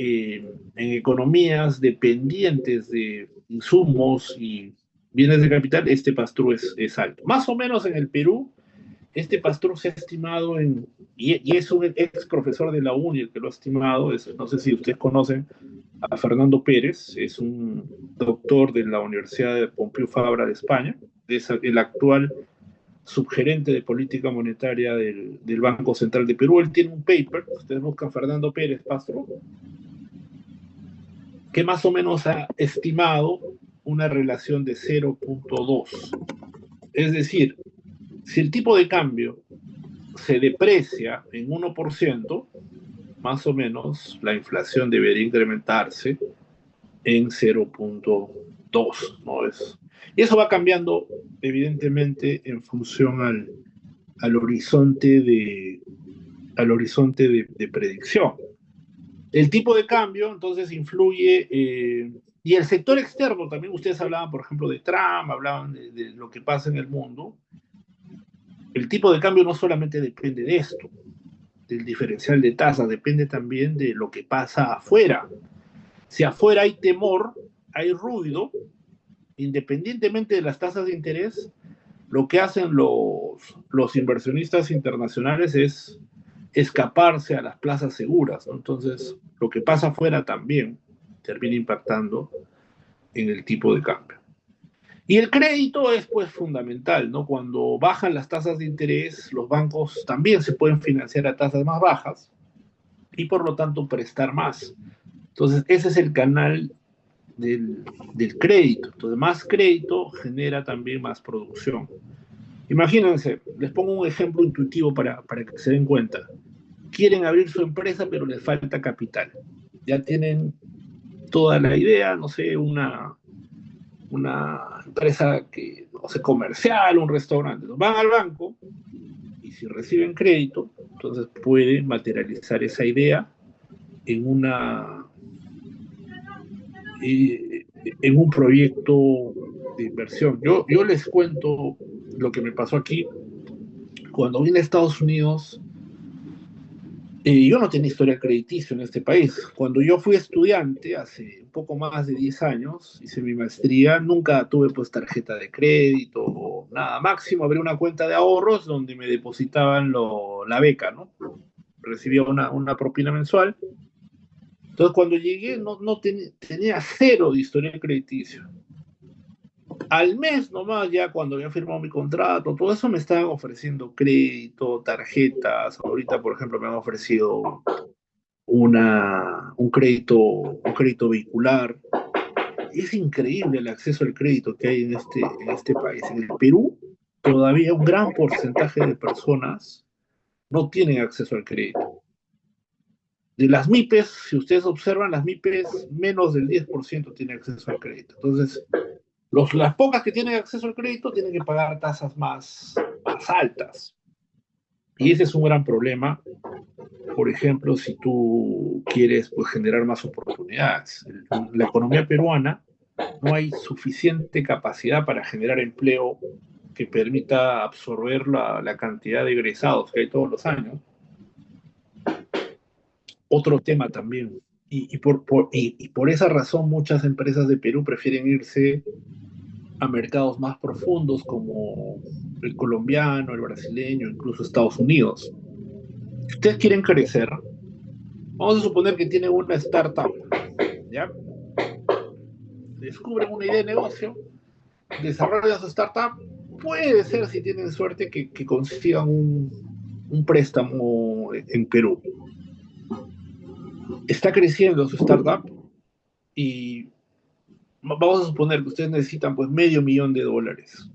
en economías dependientes de insumos y bienes de capital, este pass-through es alto. Más o menos en el Perú, este pass-through se ha estimado y es un ex profesor de la UNI el que lo ha estimado, no sé si ustedes conocen a Fernando Pérez, es un doctor de la Universidad de Pompeu Fabra de España, es el actual subgerente de política monetaria del Banco Central de Perú. Él tiene un paper, ustedes buscan Fernando Pérez Pastro, que más o menos ha estimado una relación de 0.2. Es decir, si el tipo de cambio se deprecia en 1%, más o menos la inflación debería incrementarse en 0.2, ¿no? Y eso va cambiando, evidentemente, en función al horizonte de predicción. El tipo de cambio, entonces, influye, y el sector externo también. Ustedes hablaban, por ejemplo, de Trump, hablaban de lo que pasa en el mundo. El tipo de cambio no solamente depende de esto, del diferencial de tasas, depende también de lo que pasa afuera. Si afuera hay temor, hay ruido, independientemente de las tasas de interés, lo que hacen los inversionistas internacionales es escaparse a las plazas seguras, ¿no? Entonces, lo que pasa afuera también termina impactando en el tipo de cambio. Y el crédito es pues fundamental, ¿no? Cuando bajan las tasas de interés, los bancos también se pueden financiar a tasas más bajas y por lo tanto prestar más. Entonces, ese es el canal del crédito. Entonces, más crédito genera también más producción. Imagínense, les pongo un ejemplo intuitivo para que se den cuenta. Quieren abrir su empresa, pero les falta capital. Ya tienen toda la idea, no sé, una empresa que, no sé, comercial, un restaurante. Van al banco y si reciben crédito, entonces pueden materializar esa idea en un proyecto de inversión. Yo les cuento lo que me pasó aquí. Cuando vine a Estados Unidos, yo no tenía historial crediticio en este país. Cuando yo fui estudiante, hace un poco más de 10 años, hice mi maestría, nunca tuve pues tarjeta de crédito o nada. Máximo abrí una cuenta de ahorros donde me depositaban la beca, ¿no? Recibía una propina mensual. Entonces, cuando llegué, tenía cero de historial crediticio. Al mes nomás, ya cuando había firmado mi contrato, todo eso me estaban ofreciendo crédito, tarjetas. Ahorita, por ejemplo, me han ofrecido un crédito vehicular. Es increíble el acceso al crédito que hay en este país. En el Perú, todavía un gran porcentaje de personas no tienen acceso al crédito. De las MIPES, si ustedes observan, las MIPES, menos del 10% tienen acceso al crédito. Entonces, las pocas que tienen acceso al crédito tienen que pagar tasas más altas. Y ese es un gran problema. Por ejemplo, si tú quieres pues, generar más oportunidades. En la economía peruana no hay suficiente capacidad para generar empleo que permita absorber la cantidad de egresados que hay todos los años. Otro tema también. Y por esa razón muchas empresas de Perú prefieren irse a mercados más profundos como el colombiano, el brasileño, incluso Estados Unidos. Si ustedes quieren crecer, vamos a suponer que tienen una startup, ¿ya? Descubren una idea de negocio, desarrollan su startup, puede ser, si tienen suerte, que consigan un préstamo en Perú. Está creciendo su startup y vamos a suponer que ustedes necesitan pues $500,000.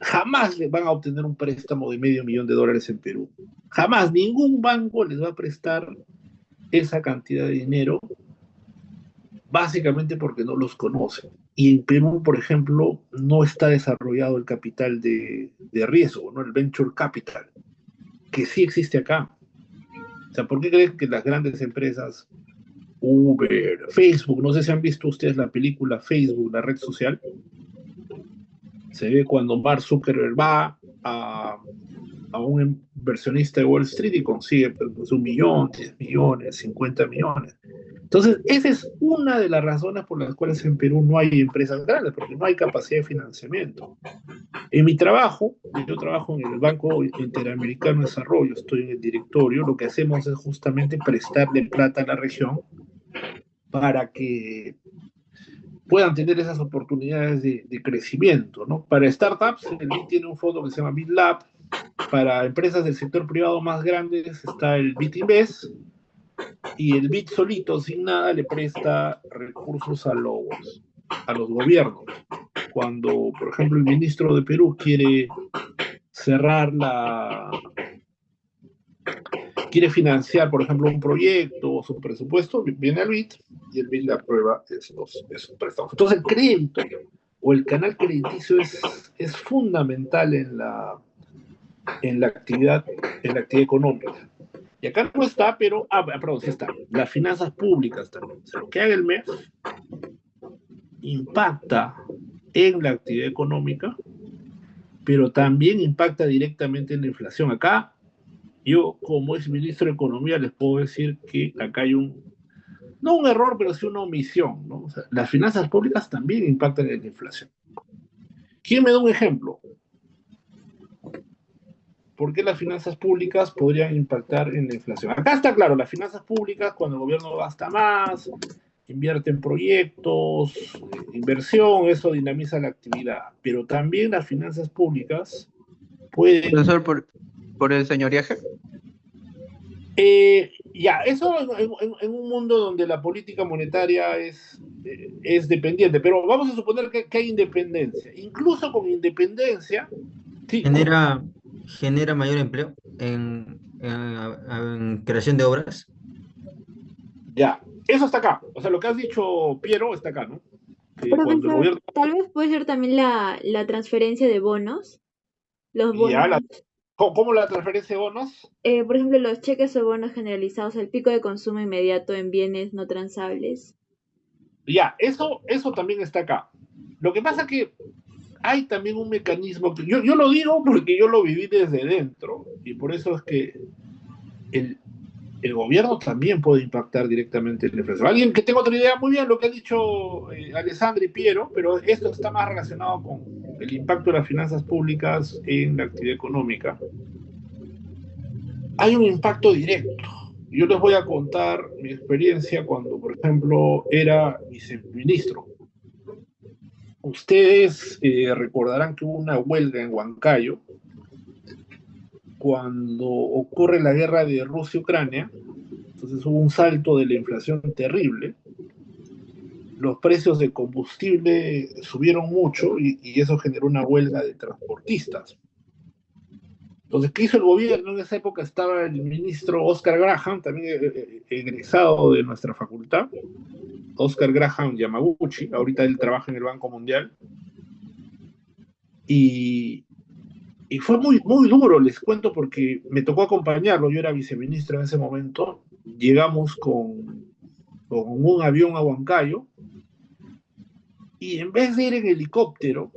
Jamás les van a obtener un préstamo de $500,000 en Perú. Jamás, ningún banco les va a prestar esa cantidad de dinero, básicamente porque no los conocen. Y en Perú, por ejemplo, no está desarrollado el capital de riesgo, ¿no? El venture capital, que sí existe acá. O sea, ¿por qué creen que las grandes empresas, Uber, Facebook, no sé si han visto ustedes la película Facebook, la red social? Se ve cuando Mark Zuckerberg va a un inversionista de Wall Street y consigue pues, 1 millón, 10 millones, 50 millones. Entonces, esa es una de las razones por las cuales en Perú no hay empresas grandes, porque no hay capacidad de financiamiento. En mi trabajo, yo trabajo en el Banco Interamericano de Desarrollo, estoy en el directorio, lo que hacemos es justamente prestarle plata a la región para que puedan tener esas oportunidades de crecimiento, ¿no? Para startups, el BID tiene un fondo que se llama BID para empresas del sector privado más grandes está el BID Invest, y el BID solito, sin nada, le presta recursos a los gobiernos. Cuando, por ejemplo, el ministro de Perú quiere financiar, por ejemplo, un proyecto o su presupuesto, viene al BID y el BID le aprueba esos préstamos. Entonces, el crédito o el canal crediticio es fundamental en la actividad económica. Y acá no está, pero, perdón, sí está. Las finanzas públicas también. O sea, lo que haga el MEF impacta en la actividad económica, pero también impacta directamente en la inflación. Acá, yo como ex ministro de Economía les puedo decir que acá hay no un error, pero sí una omisión, ¿no? O sea, las finanzas públicas también impactan en la inflación. ¿Quién me da un ejemplo? ¿Por qué las finanzas públicas podrían impactar en la inflación? Acá está claro, las finanzas públicas, cuando el gobierno gasta más, invierte en proyectos, inversión, eso dinamiza la actividad. Pero también las finanzas públicas pueden... Profesor, por el señoriaje. Eso en un mundo donde la política monetaria es dependiente, pero vamos a suponer que hay independencia. Incluso con independencia... Sí, genera mayor empleo en creación de obras. Ya, eso está acá. O sea, lo que has dicho, Piero, está acá, ¿no? Profesor, tal vez puede ser también la transferencia de bonos. Los bonos. ¿Cómo la transferencia de bonos? Por ejemplo, los cheques o bonos generalizados, el pico de consumo inmediato en bienes no transables. Ya, eso también está acá. Lo que pasa que hay también un mecanismo que yo lo digo porque yo lo viví desde dentro, y por eso es que el gobierno también puede impactar directamente en la inflación. Alguien que tenga otra idea, muy bien lo que ha dicho Alessandro y Piero, pero esto está más relacionado con el impacto de las finanzas públicas en la actividad económica. Hay un impacto directo. Yo les voy a contar mi experiencia cuando, por ejemplo, era viceministro. Ustedes recordarán que hubo una huelga en Huancayo cuando ocurre la guerra de Rusia-Ucrania. Entonces hubo un salto de la inflación terrible. Los precios de combustible subieron mucho y eso generó una huelga de transportistas. Entonces, ¿qué hizo el gobierno? En esa época estaba el ministro Oscar Graham, también egresado de nuestra facultad. Oscar Graham Yamaguchi, ahorita él trabaja en el Banco Mundial. Y fue muy, muy duro, les cuento, porque me tocó acompañarlo. Yo era viceministro en ese momento. Llegamos con un avión a Huancayo y en vez de ir en helicóptero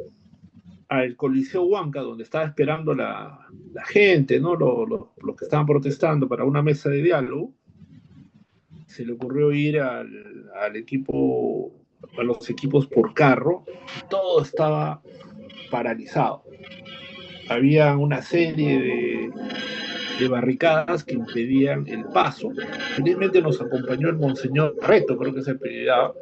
al Coliseo Huanca, donde estaba esperando la gente, ¿no? Los que estaban protestando para una mesa de diálogo, se le ocurrió ir al equipo, a los equipos por carro, y todo estaba paralizado. Había una serie de barricadas que impedían el paso. Felizmente nos acompañó el monseñor Reto, creo que se apellidaba,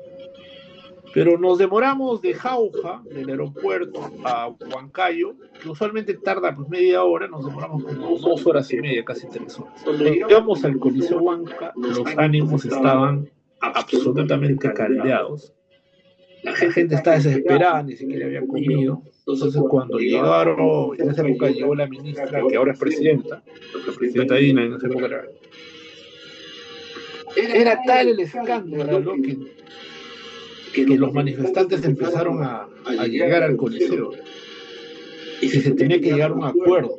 pero nos demoramos de Jauja, del aeropuerto, a Huancayo, que usualmente tarda pues media hora, nos demoramos como 2 horas y media, casi 3 horas. Cuando llegamos al Coliseo Huanca, los ánimos estaban absolutamente caldeados. La gente estaba desesperada, ni siquiera había comido. Entonces cuando llegaron, en esa época llegó la ministra, que ahora es presidenta, la presidenta Dina, en esa época era tal el escándalo, ¿no? que los manifestantes empezaron a llegar al Coliseo y se tenía que llegar a un acuerdo.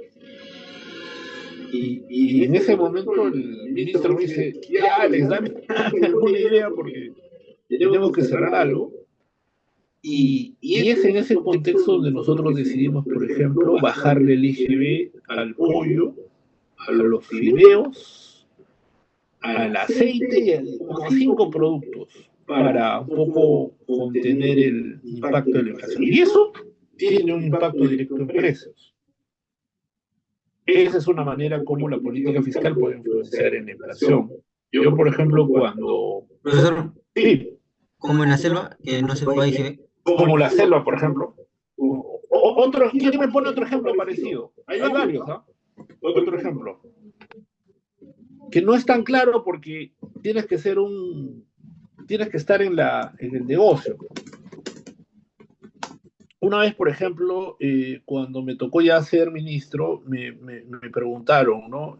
Y en ese momento el ministro me dice, ya Alex, dame alguna idea porque tenemos que cerrar algo. Y es en ese contexto donde nosotros decidimos, por ejemplo, bajarle el IGB al pollo, a los fideos, al aceite y a como 5 productos para un poco contener el impacto de la inflación. Y eso tiene un impacto directo en precios. Esa es una manera como la política fiscal puede influenciar en la inflación. Yo, por ejemplo, cuando... Profesor, Sí. como en la selva, que no se puede IG. como la selva, por ejemplo. ¿Quién me pone otro ejemplo parecido? Hay varios, ¿ah? Otro ejemplo. Que no es tan claro porque tienes que estar en el negocio. Una vez, por ejemplo, cuando me tocó ya ser ministro, me preguntaron, ¿no?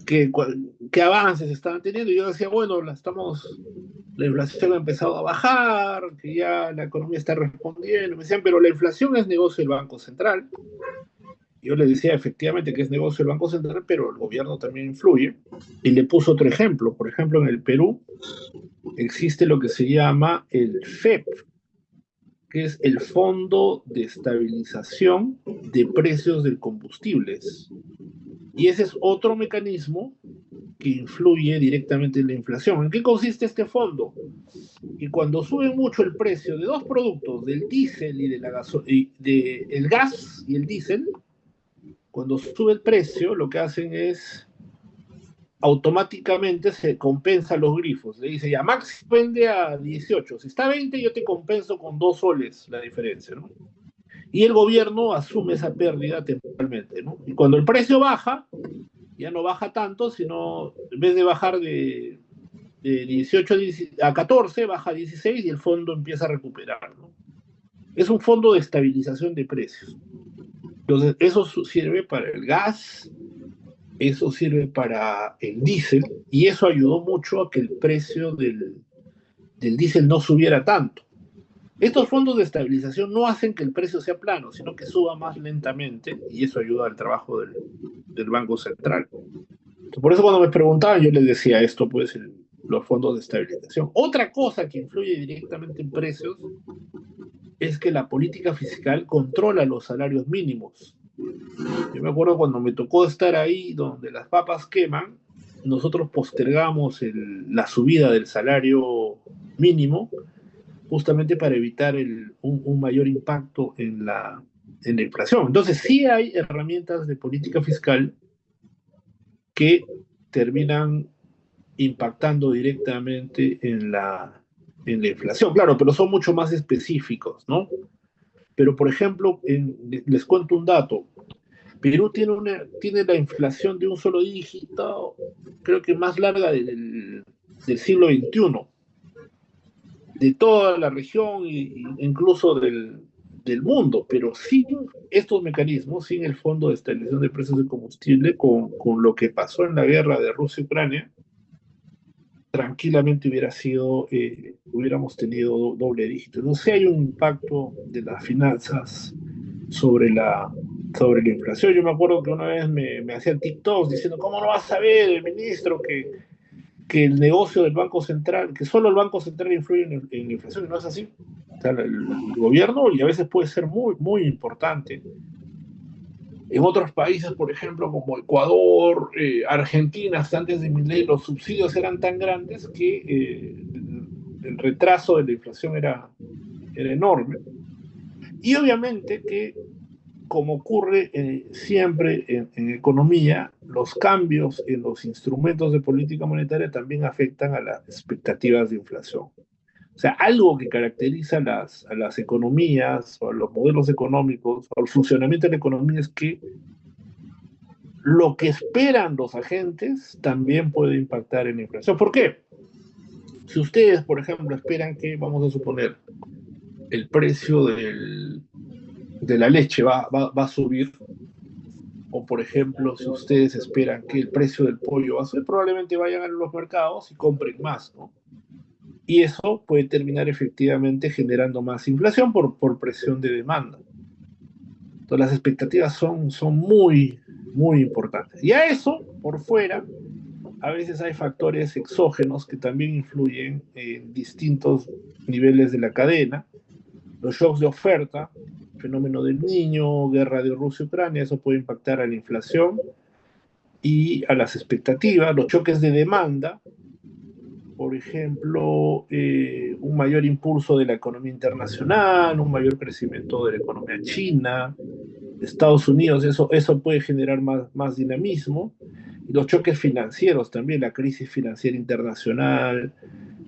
¿Qué avances estaban teniendo? Y yo decía, bueno, la inflación ha empezado a bajar, que ya la economía está respondiendo. Me decían, pero la inflación es negocio del Banco Central. Yo le decía efectivamente que es negocio del Banco Central, pero el gobierno también influye. Y le puso otro ejemplo. Por ejemplo, en el Perú existe lo que se llama el FEP, que es el Fondo de Estabilización de Precios de Combustibles. Y ese es otro mecanismo que influye directamente en la inflación. ¿En qué consiste este fondo? Y cuando sube mucho el precio de dos productos, del diésel y del gas y el diésel, cuando sube el precio, lo que hacen es automáticamente se compensa los grifos. Le dice, ya, Max vende a 18. Si está a 20, yo te compenso con 2 soles la diferencia, ¿no? Y el gobierno asume esa pérdida temporalmente, ¿no? Y cuando el precio baja, ya no baja tanto, sino en vez de bajar de 18 a 14, baja a 16 y el fondo empieza a recuperar, ¿no? Es un fondo de estabilización de precios. Entonces, eso sirve para el gas, eso sirve para el diésel, y eso ayudó mucho a que el precio del diésel no subiera tanto. Estos fondos de estabilización no hacen que el precio sea plano, sino que suba más lentamente, y eso ayuda al trabajo del Banco Central. Por eso cuando me preguntaban, yo les decía esto, pues, los fondos de estabilización. Otra cosa que influye directamente en precios es que la política fiscal controla los salarios mínimos. Yo me acuerdo cuando me tocó estar ahí donde las papas queman, nosotros postergamos la subida del salario mínimo justamente para evitar un mayor impacto en la inflación. Entonces sí hay herramientas de política fiscal que terminan impactando directamente en la inflación. Claro, pero son mucho más específicos, ¿no? Pero, por ejemplo, les cuento un dato. Perú tiene la inflación de un solo dígito, creo que más larga del siglo XXI, de toda la región e incluso del mundo, pero sin estos mecanismos, sin el Fondo de Estabilización de Precios de Combustible, con lo que pasó en la guerra de Rusia y Ucrania, tranquilamente hubiéramos tenido doble dígito. No sé, hay un impacto de las finanzas sobre la inflación. Yo me acuerdo que una vez me hacían TikToks diciendo, ¿cómo no vas a ver el ministro que el negocio del Banco Central, que solo el Banco Central influye en la inflación? Y no es así. O sea, el gobierno, y a veces puede ser muy, muy importante. En otros países, por ejemplo, como Ecuador, Argentina, hasta antes de Milei, los subsidios eran tan grandes que el retraso de la inflación era enorme. Y obviamente que, como ocurre siempre en economía, los cambios en los instrumentos de política monetaria también afectan a las expectativas de inflación. O sea, algo que caracteriza a las economías o a los modelos económicos o el funcionamiento de la economía es que lo que esperan los agentes también puede impactar en la inflación. ¿Por qué? Si ustedes, por ejemplo, esperan que, vamos a suponer, el precio de la leche va a subir, o por ejemplo, si ustedes esperan que el precio del pollo va a subir, probablemente vayan a los mercados y compren más, ¿no? Y eso puede terminar efectivamente generando más inflación por presión de demanda. Entonces las expectativas son muy, muy importantes. Y a eso, por fuera, a veces hay factores exógenos que también influyen en distintos niveles de la cadena. Los shocks de oferta, fenómeno del Niño, guerra de Rusia y Ucrania, eso puede impactar a la inflación y a las expectativas. Los choques de demanda, por ejemplo, un mayor impulso de la economía internacional, un mayor crecimiento de la economía china, Estados Unidos, eso puede generar más dinamismo. Y los choques financieros también, la crisis financiera internacional,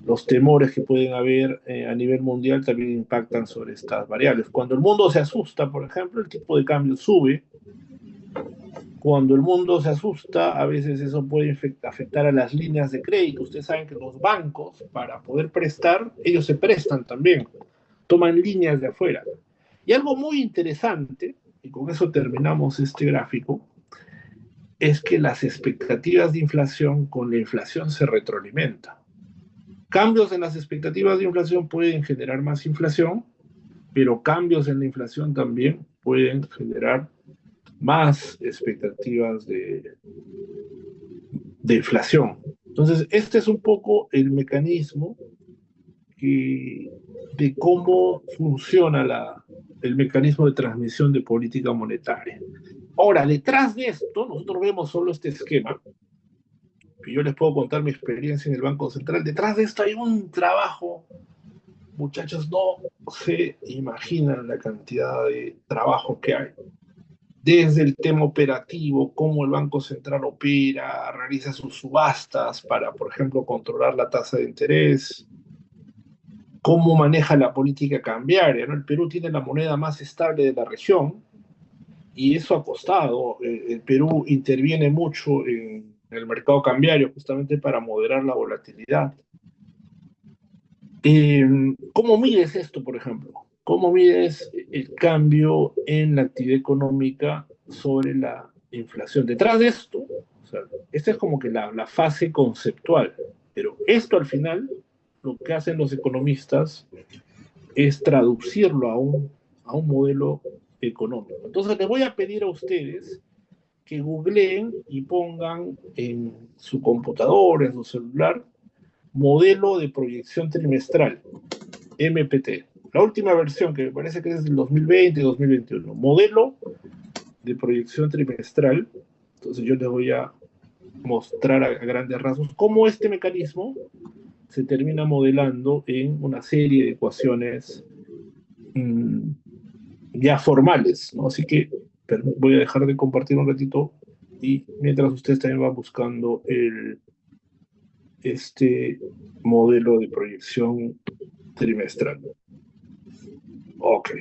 los temores que pueden haber a nivel mundial también impactan sobre estas variables. Cuando el mundo se asusta, por ejemplo, el tipo de cambio sube. Cuando el mundo se asusta, a veces eso puede afectar a las líneas de crédito. Ustedes saben que los bancos, para poder prestar, ellos se prestan también, toman líneas de afuera. Y algo muy interesante, y con eso terminamos este gráfico, es que las expectativas de inflación con la inflación se retroalimentan. Cambios en las expectativas de inflación pueden generar más inflación, pero cambios en la inflación también pueden generar más expectativas de inflación. Entonces, este es un poco el mecanismo de cómo funciona el mecanismo de transmisión de política monetaria. Ahora, detrás de esto, nosotros vemos solo este esquema, que yo les puedo contar mi experiencia en el Banco Central. Detrás de esto hay un trabajo, muchachos, no se imaginan la cantidad de trabajo que hay. Desde el tema operativo, cómo el Banco Central opera, realiza sus subastas para, por ejemplo, controlar la tasa de interés, cómo maneja la política cambiaria, ¿no? El Perú tiene la moneda más estable de la región y eso ha costado. El Perú interviene mucho en el mercado cambiario justamente para moderar la volatilidad. ¿Cómo mides esto, por ejemplo? ¿Cómo mides el cambio en la actividad económica sobre la inflación? Detrás de esto, o sea, esta es como que la fase conceptual, pero esto al final, lo que hacen los economistas es traducirlo a un modelo económico. Entonces les voy a pedir a ustedes que googleen y pongan en su computadora, en su celular, modelo de proyección trimestral, MPT. La última versión, que me parece que es del 2020-2021, modelo de proyección trimestral. Entonces yo les voy a mostrar a grandes rasgos cómo este mecanismo se termina modelando en una serie de ecuaciones ya formales, ¿no? Así que voy a dejar de compartir un ratito y mientras ustedes también van buscando este modelo de proyección trimestral. Ok.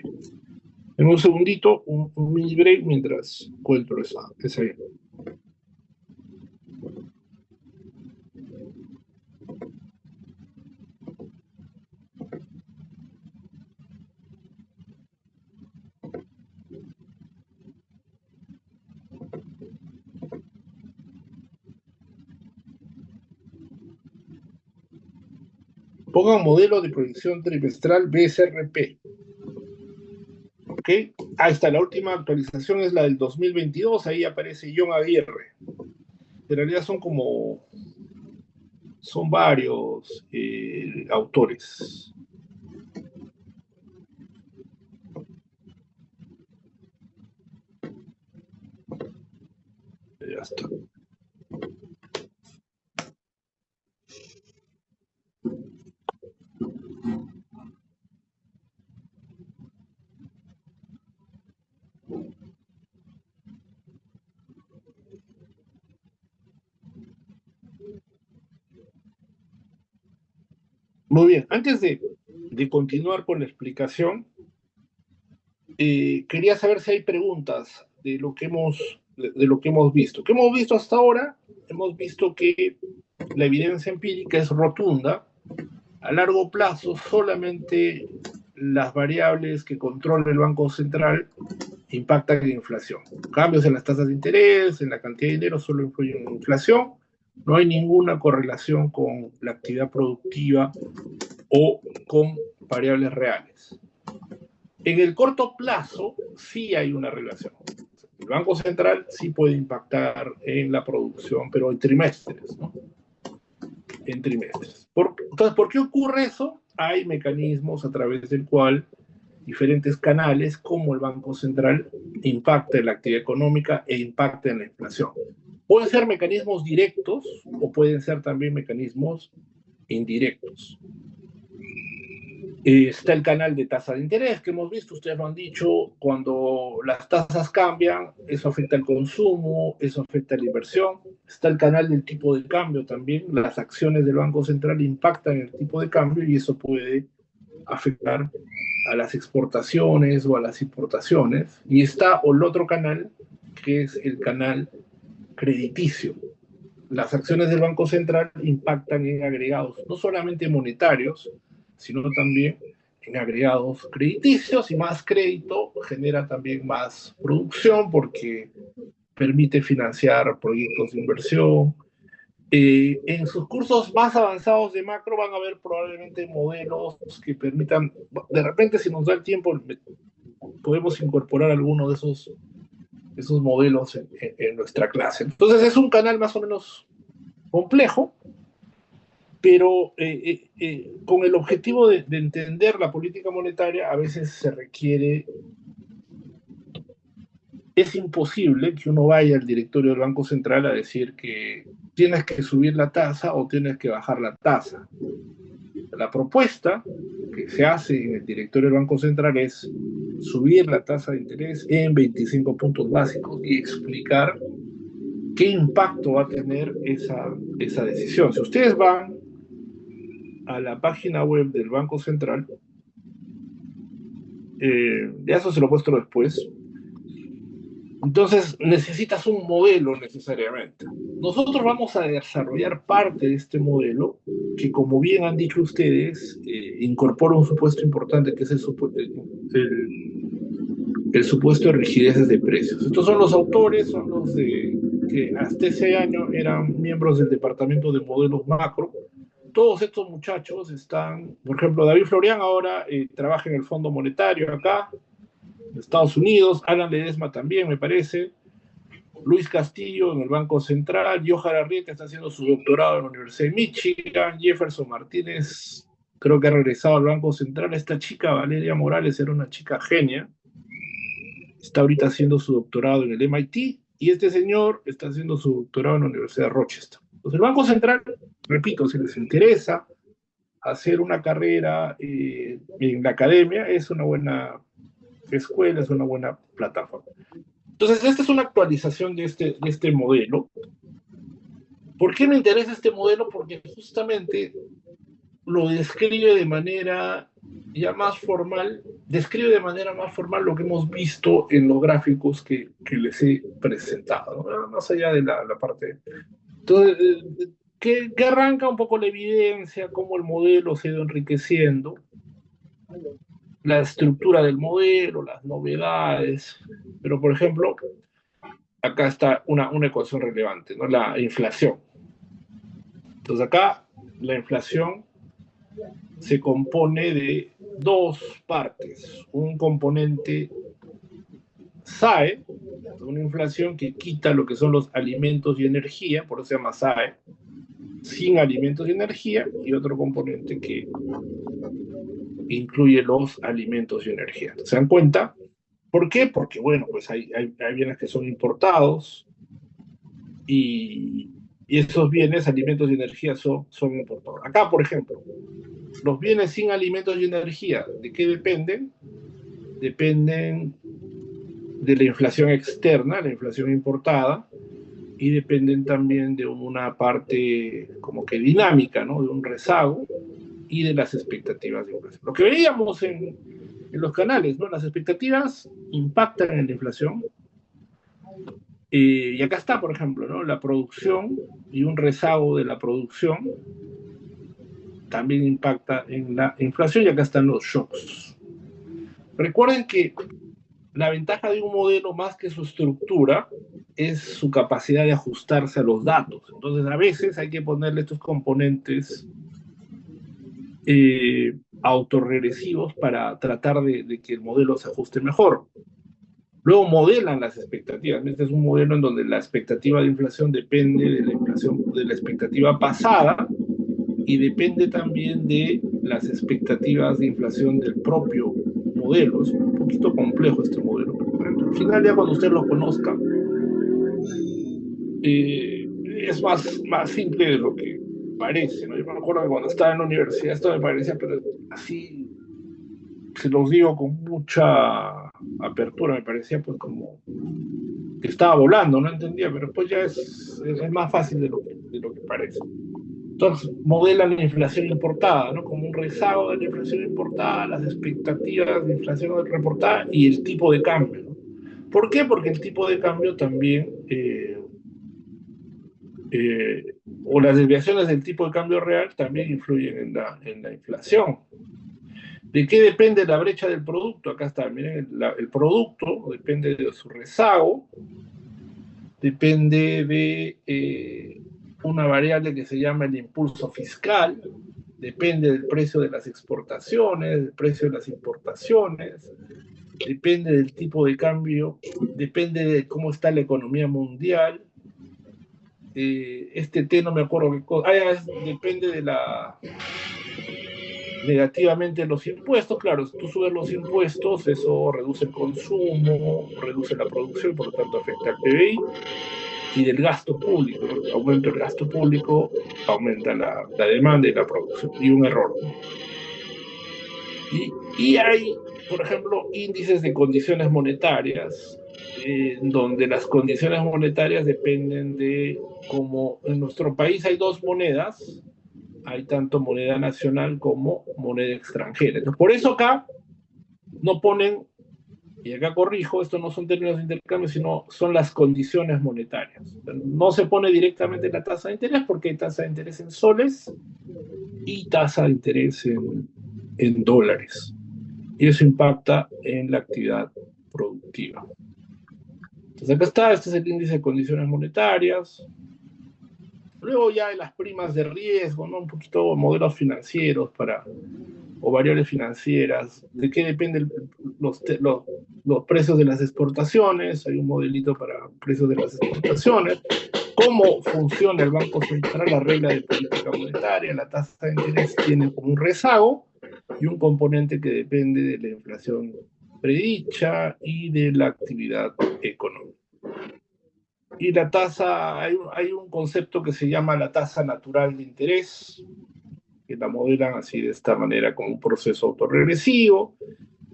En un segundito, un mini break mientras cuento esa idea. Pongan modelo de proyección trimestral BSRP. ¿Ok? Ahí está, la última actualización es la del 2022, ahí aparece John Aguirre. En realidad son varios autores. Ya está. Muy bien, antes de continuar con la explicación, quería saber si hay preguntas de lo que hemos visto. ¿Qué hemos visto hasta ahora? Hemos visto que la evidencia empírica es rotunda. A largo plazo, solamente las variables que controla el Banco Central impactan en la inflación. Cambios en las tasas de interés, en la cantidad de dinero, solo influyen en la inflación. No hay ninguna correlación con la actividad productiva o con variables reales. En el corto plazo sí hay una relación. El Banco Central sí puede impactar en la producción, pero en trimestres, ¿no? En trimestres. Entonces, ¿por qué ocurre eso? Hay mecanismos a través del cual diferentes canales, como el Banco Central, impacta en la actividad económica e impacta en la inflación. Pueden ser mecanismos directos o pueden ser también mecanismos indirectos. Está el canal de tasa de interés que hemos visto, ustedes lo han dicho, cuando las tasas cambian, eso afecta al consumo, eso afecta a la inversión. Está el canal del tipo de cambio también, las acciones del Banco Central impactan el tipo de cambio y eso puede afectar a las exportaciones o a las importaciones. Y está el otro canal, que es el canal crediticio. Las acciones del Banco Central impactan en agregados, no solamente monetarios, sino también en agregados crediticios, y más crédito genera también más producción porque permite financiar proyectos de inversión. En sus cursos más avanzados de macro van a ver probablemente modelos que permitan, de repente si nos da el tiempo, podemos incorporar alguno de esos modelos en nuestra clase. Entonces es un canal más o menos complejo, pero con el objetivo de entender la política monetaria a veces se requiere, es imposible que uno vaya al directorio del Banco Central a decir que tienes que subir la tasa o tienes que bajar la tasa. La propuesta que se hace en el directorio del Banco Central es subir la tasa de interés en 25 puntos básicos y explicar qué impacto va a tener esa decisión. Si ustedes van a la página web del Banco Central, ya eso se lo muestro después, entonces necesitas un modelo necesariamente. Nosotros vamos a desarrollar parte de este modelo que, como bien han dicho ustedes, incorpora un supuesto importante que es el supuesto de rigidez de precios. Estos son los autores, son los que hasta ese año eran miembros del departamento de modelos macro. Todos estos muchachos están, por ejemplo, David Florian ahora trabaja en el Fondo Monetario acá, en Estados Unidos, Alan Ledesma también, me parece, Luis Castillo en el Banco Central, Johar Arrieta está haciendo su doctorado en la Universidad de Michigan, Jefferson Martínez creo que ha regresado al Banco Central. Esta chica, Valeria Morales, era una chica genia, está ahorita haciendo su doctorado en el MIT, y este señor está haciendo su doctorado en la Universidad de Rochester. Entonces el Banco Central, repito, si les interesa hacer una carrera en la academia, es una buena escuela, es una buena plataforma. Entonces, esta es una actualización de este modelo. ¿Por qué me interesa este modelo? Porque justamente lo describe de manera ya más formal, describe de manera más formal lo que hemos visto en los gráficos que les he presentado, ¿no? Más allá de la parte. Entonces, que arranca un poco la evidencia, cómo el modelo se ha ido enriqueciendo, la estructura del modelo, las novedades, pero por ejemplo, acá está una ecuación relevante, ¿no? La inflación. Entonces acá la inflación se compone de dos partes, un componente SAE, una inflación que quita lo que son los alimentos y energía, por eso se llama SAE, sin alimentos y energía, y otro componente que incluye los alimentos y energía. ¿Se dan cuenta? ¿Por qué? Porque, bueno, pues hay bienes que son importados y esos bienes, alimentos y energía, son importados. Acá, por ejemplo, los bienes sin alimentos y energía, ¿de qué dependen? Dependen de la inflación externa, la inflación importada, y dependen también de una parte como que dinámica, ¿no? De un rezago y de las expectativas de inflación. Lo que veíamos en los canales, ¿no? Las expectativas impactan en la inflación. Y acá está, por ejemplo, ¿no? La producción y un rezago de la producción también impacta en la inflación, y acá están los shocks. Recuerden que la ventaja de un modelo, más que su estructura, es su capacidad de ajustarse a los datos. Entonces, a veces hay que ponerle estos componentes autorregresivos para tratar de que el modelo se ajuste mejor. Luego modelan las expectativas. Este es un modelo en donde la expectativa de inflación depende de la inflación, de la expectativa pasada, y depende también de las expectativas de inflación del propio modelo. Es un poquito complejo este modelo. Al final, ya cuando usted lo conozca, es más simple de lo que parece, ¿no? Yo me acuerdo que cuando estaba en la universidad esto me parecía pero así se los digo con mucha apertura, me parecía pues como que estaba volando, no entendía, pero pues ya es más fácil de lo que parece. Entonces, modelan la inflación importada, ¿no? Como un rezago de la inflación importada, las expectativas de inflación reportada y el tipo de cambio, ¿no? ¿Por qué? Porque el tipo de cambio también, o las desviaciones del tipo de cambio real también influyen en la inflación. ¿De qué depende la brecha del producto? Acá está, miren, el producto depende de su rezago, depende de una variable que se llama el impulso fiscal, depende del precio de las exportaciones, del precio de las importaciones, depende del tipo de cambio, depende de cómo está la economía mundial. Este T no me acuerdo qué cosa. Depende de la negativamente los impuestos. Claro, si tú subes los impuestos, eso reduce el consumo, reduce la producción, por lo tanto afecta al PBI. Y del gasto público, aumenta el gasto público, aumenta la demanda y la producción, y un error. Y hay, por ejemplo, índices de condiciones monetarias, donde las condiciones monetarias dependen de, como en nuestro país hay dos monedas, hay tanto moneda nacional como moneda extranjera. Entonces, por eso acá no ponen, y acá corrijo, esto no son términos de intercambio, sino son las condiciones monetarias. No se pone directamente la tasa de interés porque hay tasa de interés en soles y tasa de interés en dólares. Y eso impacta en la actividad productiva. Entonces acá está, este es el índice de condiciones monetarias. Luego ya de las primas de riesgo, ¿no? Un poquito modelos financieros o variables financieras, de qué dependen los precios de las exportaciones, hay un modelito para precios de las exportaciones, cómo funciona el Banco Central, la regla de política monetaria, la tasa de interés tiene como un rezago y un componente que depende de la inflación predicha y de la actividad económica. Y la tasa, hay un concepto que se llama la tasa natural de interés, que la modelan así de esta manera como un proceso autorregresivo.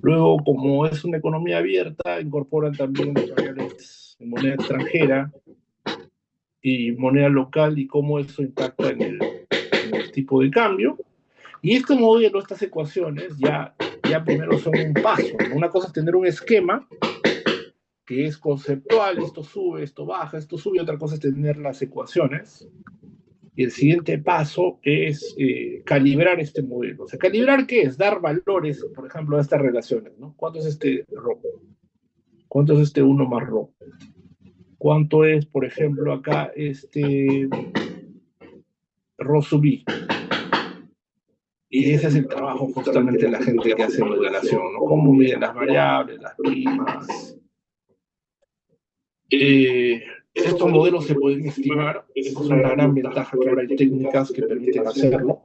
Luego, como es una economía abierta, incorporan también variables en moneda extranjera y moneda local y cómo eso impacta en el tipo de cambio. Y este modelo, estas ecuaciones, ya primero son un paso, ¿no? Una cosa es tener un esquema que es conceptual, esto sube, esto baja, esto sube, otra cosa es tener las ecuaciones. Y el siguiente paso es calibrar este modelo. O sea, ¿calibrar qué es? Dar valores, por ejemplo, a estas relaciones, ¿no? ¿Cuánto es este RO? ¿Cuánto es este 1 más RO? ¿Cuánto es, por ejemplo, acá este RO sub I? Y ese es el trabajo justamente de la gente que hace modelación, ¿no? Cómo miden las variables, las primas. Estos modelos se pueden estimar, esa es una gran ventaja que ahora hay técnicas que permiten hacerlo.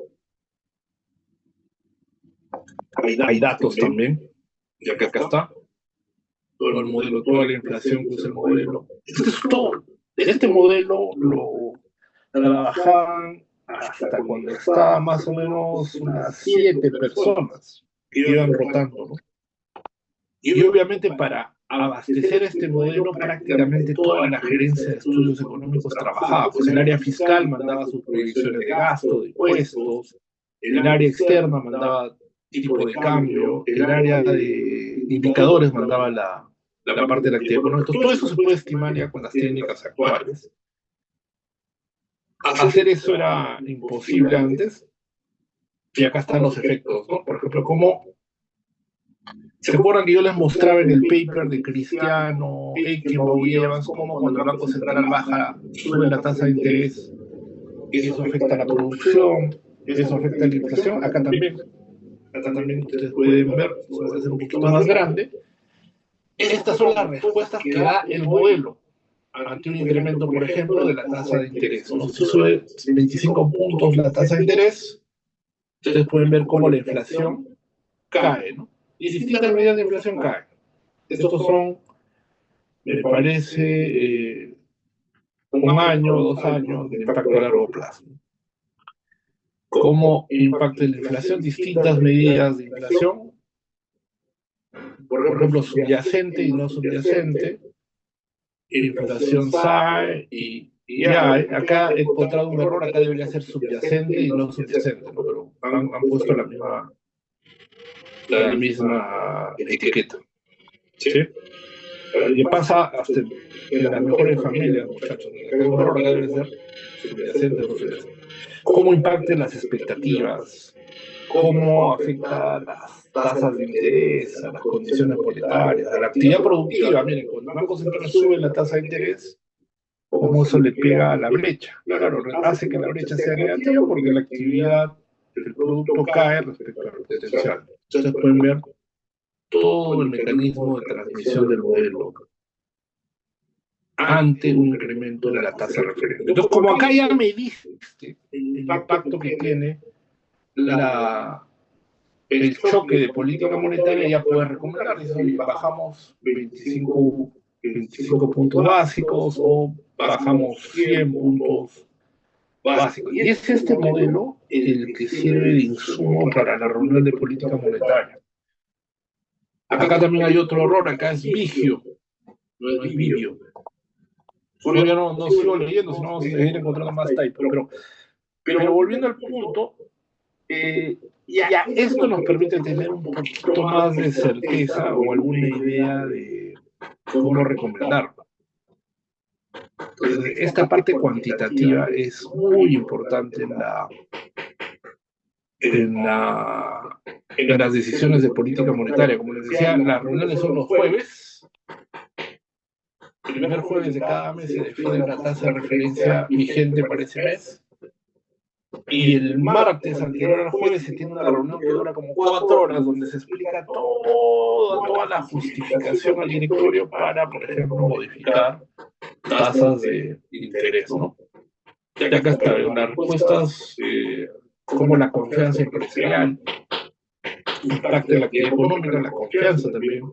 Hay datos también, ya que acá está. Todo el modelo, toda la inflación que usa el modelo. Esto es todo. Este modelo lo trabajaban hasta cuando estaba más o menos unas 7 personas que iban rotando, ¿no? Y obviamente para abastecer este modelo prácticamente toda la gerencia de estudios económicos trabajaba, pues el área fiscal mandaba sus proyecciones de gasto, de impuestos, el área externa mandaba tipo de cambio, el área de indicadores mandaba la parte de la actividad económica. Entonces, todo eso se puede estimar ya con las técnicas actuales. Hacer eso era imposible antes, y acá están los efectos, ¿no? Por ejemplo, cómo ¿se acuerdan que yo les mostraba en el paper de Cristiano, Ekenbaugh y Evans, cómo cuando el Banco Central baja, sube la tasa de interés, eso afecta a la producción, eso afecta a la inflación? Acá también ustedes pueden ver, puede ser un poquito más grande. Estas son las respuestas que da el modelo ante un incremento, por ejemplo, de la tasa de interés, ¿no? Si sube 25 puntos la tasa de interés, ustedes pueden ver cómo la inflación cae, ¿no? Y distintas medidas de inflación caen. Estos son, me parece, 1 año, 2 años de impacto a largo plazo. ¿Cómo impacta la inflación? Distintas medidas de inflación por ejemplo, subyacente y no subyacente, inflación SAE y hay. Acá he encontrado un error, acá debería ser subyacente y no subyacente, ¿no? Pero han puesto la misma etiqueta. ¿Sí? Y pasa hasta en las mejores familias, muchachos. Acá hay un error, acá debe ser subyacente o no subyacente. ¿Cómo impactan las expectativas? ¿Cómo afecta a las tasas de interés, a las condiciones monetarias, a la actividad productiva? Miren, cuando el Banco Central sube la tasa de interés, ¿cómo eso le pega a la brecha? Claro, hace que la brecha sea negativa porque la actividad del producto cae respecto al potencial. Ustedes pueden ver todo el mecanismo de transmisión del modelo ante un incremento de la tasa de referencia. Entonces, como acá ya me diste el impacto que tiene el choque de política monetaria, ya puedes recomendar, dices, oye, bajamos 25 puntos básicos o bajamos 100 puntos básicos. Y es este modelo el que sirve de insumo para la reunión de política monetaria. Acá también hay otro error, acá es vigio, no es video. Yo ya no sigo leyendo, sino vamos a seguir encontrando más typos. Pero volviendo al punto, ya esto nos permite tener un poquito más de certeza o alguna idea de cómo recomendarlo. Entonces, esta parte cuantitativa es muy importante en las decisiones de política monetaria. Como les decía, las reuniones son los jueves. El primer jueves de cada mes se define la tasa de referencia vigente para ese mes. Y el martes anterior al jueves se tiene una reunión que dura como 4 horas, donde se explica toda la justificación al directorio para, por ejemplo, modificar tasas de interés, ¿no? Y acá está, las respuestas, como la confianza empresarial impacta en la actividad económica, la confianza también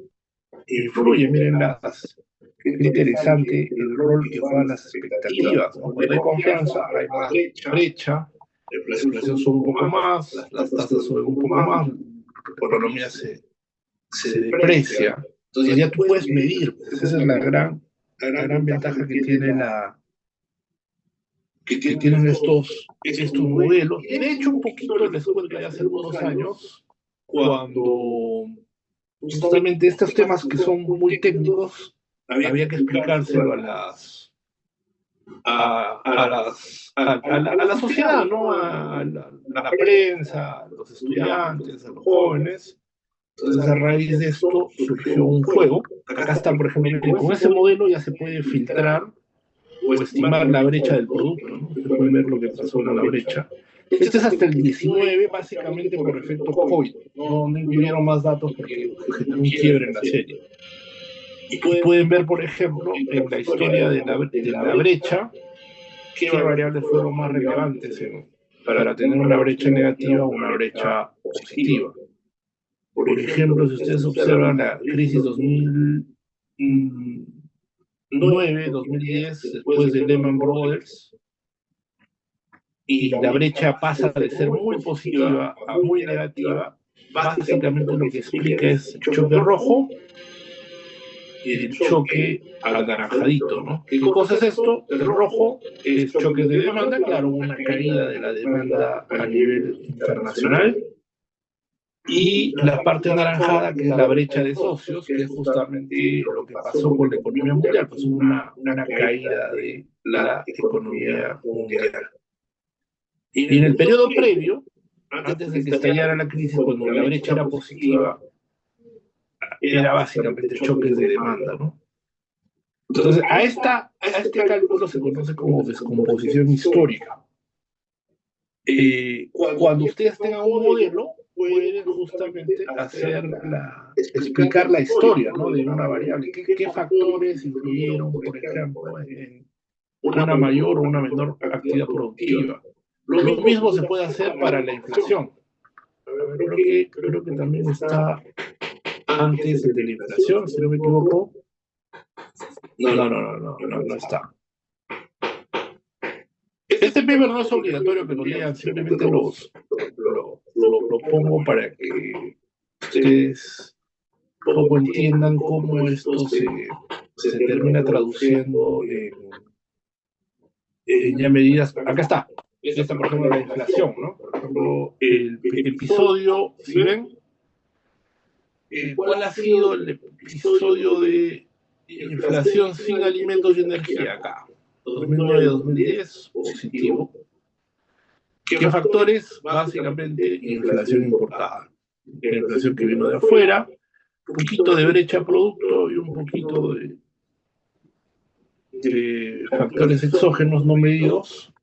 influye. Miren qué interesante el rol que juegan las expectativas, ¿no? Cuando hay confianza, hay más brecha, la inflación sube un poco más, las tasas suben un poco más, la economía se deprecia. Entonces ya tú puedes medir, esa es la gran ventaja que tienen estos modelos. Y de hecho un poquito les cuento ya hace algunos años, cuando justamente estos temas que son muy técnicos, había que explicárselo a la sociedad, ¿no? A la prensa, a los estudiantes, a los jóvenes. Entonces, a raíz de esto surgió un juego. Acá está, por ejemplo, con ese modelo ya se puede filtrar o estimar la brecha del producto, ¿no? Ustedes pueden ver lo que pasó con la brecha. Este es hasta el 19, básicamente por efecto COVID. No incluyeron más datos porque generó un quiebre en la serie. Y pueden ver, por ejemplo, en la historia de la brecha, qué variables fueron más relevantes para tener una brecha negativa o una brecha positiva. Por ejemplo, si ustedes observan la crisis 2009-2010, después de Lehman Brothers, y la brecha pasa de ser muy positiva a muy negativa, básicamente lo que explica es el choque rojo y el choque anaranjadito, ¿no? ¿Qué cosa es esto? El rojo es choques de demanda, claro, una caída de la demanda a nivel internacional, y la parte anaranjada, que es la brecha de socios, que es justamente lo que pasó con la economía mundial, pues una caída de la economía mundial. Y en el periodo previo, antes de que estallara la crisis, cuando la brecha era positiva, era básicamente choques de demanda, ¿no? Entonces, a este cálculo se conoce como descomposición histórica. Cuando ustedes tengan un modelo, pueden justamente explicar la historia, ¿no? De una variable. ¿Qué factores influyeron, por ejemplo, en una mayor o una menor actividad productiva? Lo mismo se puede hacer para la inflación. Creo que también está antes de la inflación, si no me equivoco. No está. Este paper no es obligatorio que lo lean, simplemente lo pongo para que ustedes poco entiendan cómo esto se termina traduciendo en ya medidas. Acá está. Esta, por ejemplo, la inflación, ¿no? Por ejemplo, el episodio, si ven, ¿cuál ha sido el episodio de inflación sin alimentos y energía acá? 2009-2010, positivo. ¿Qué factores? Básicamente, inflación importada. La inflación que vino de afuera, un poquito de brecha producto y un poquito de factores exógenos no medidos.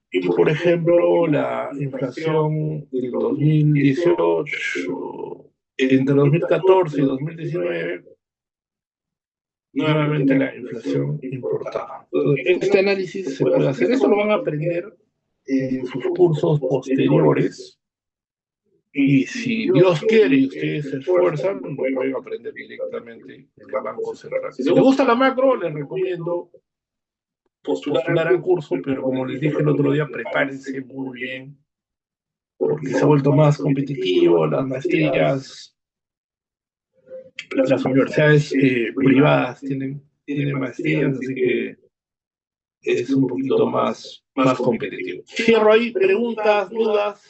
Y, por ejemplo, la inflación del 2018, entre 2014 y 2019, nuevamente la inflación importada. Entonces, este análisis se puede hacer, eso lo van a aprender en sus cursos posteriores, y si Dios quiere y ustedes se esfuerzan, lo pueden aprender directamente en el Banco Central. Si les gusta la macro, les recomiendo postular al curso, pero como les dije el otro día, prepárense muy bien, porque se ha vuelto más competitivo, las maestrías, las universidades privadas tienen maestrías, así que es un poquito más competitivo. Cierro ahí, preguntas, dudas.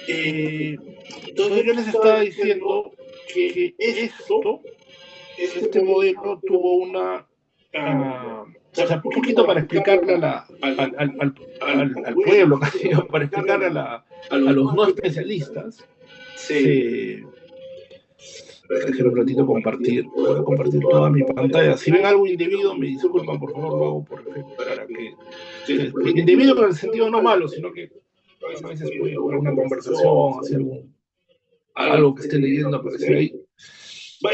Entonces yo les estaba diciendo que este modelo tuvo una... o sea, un poquito para explicarle al pueblo, casi, para explicarle a los no especialistas. Déjenme un ratito compartir. Voy a compartir toda mi pantalla. Si ven algo indebido, me disculpan, por favor, lo hago por efecto, para que... Indebido en el sentido no malo, sino que a veces puede haber una conversación, hacer algo que esté leyendo, aparecer ahí.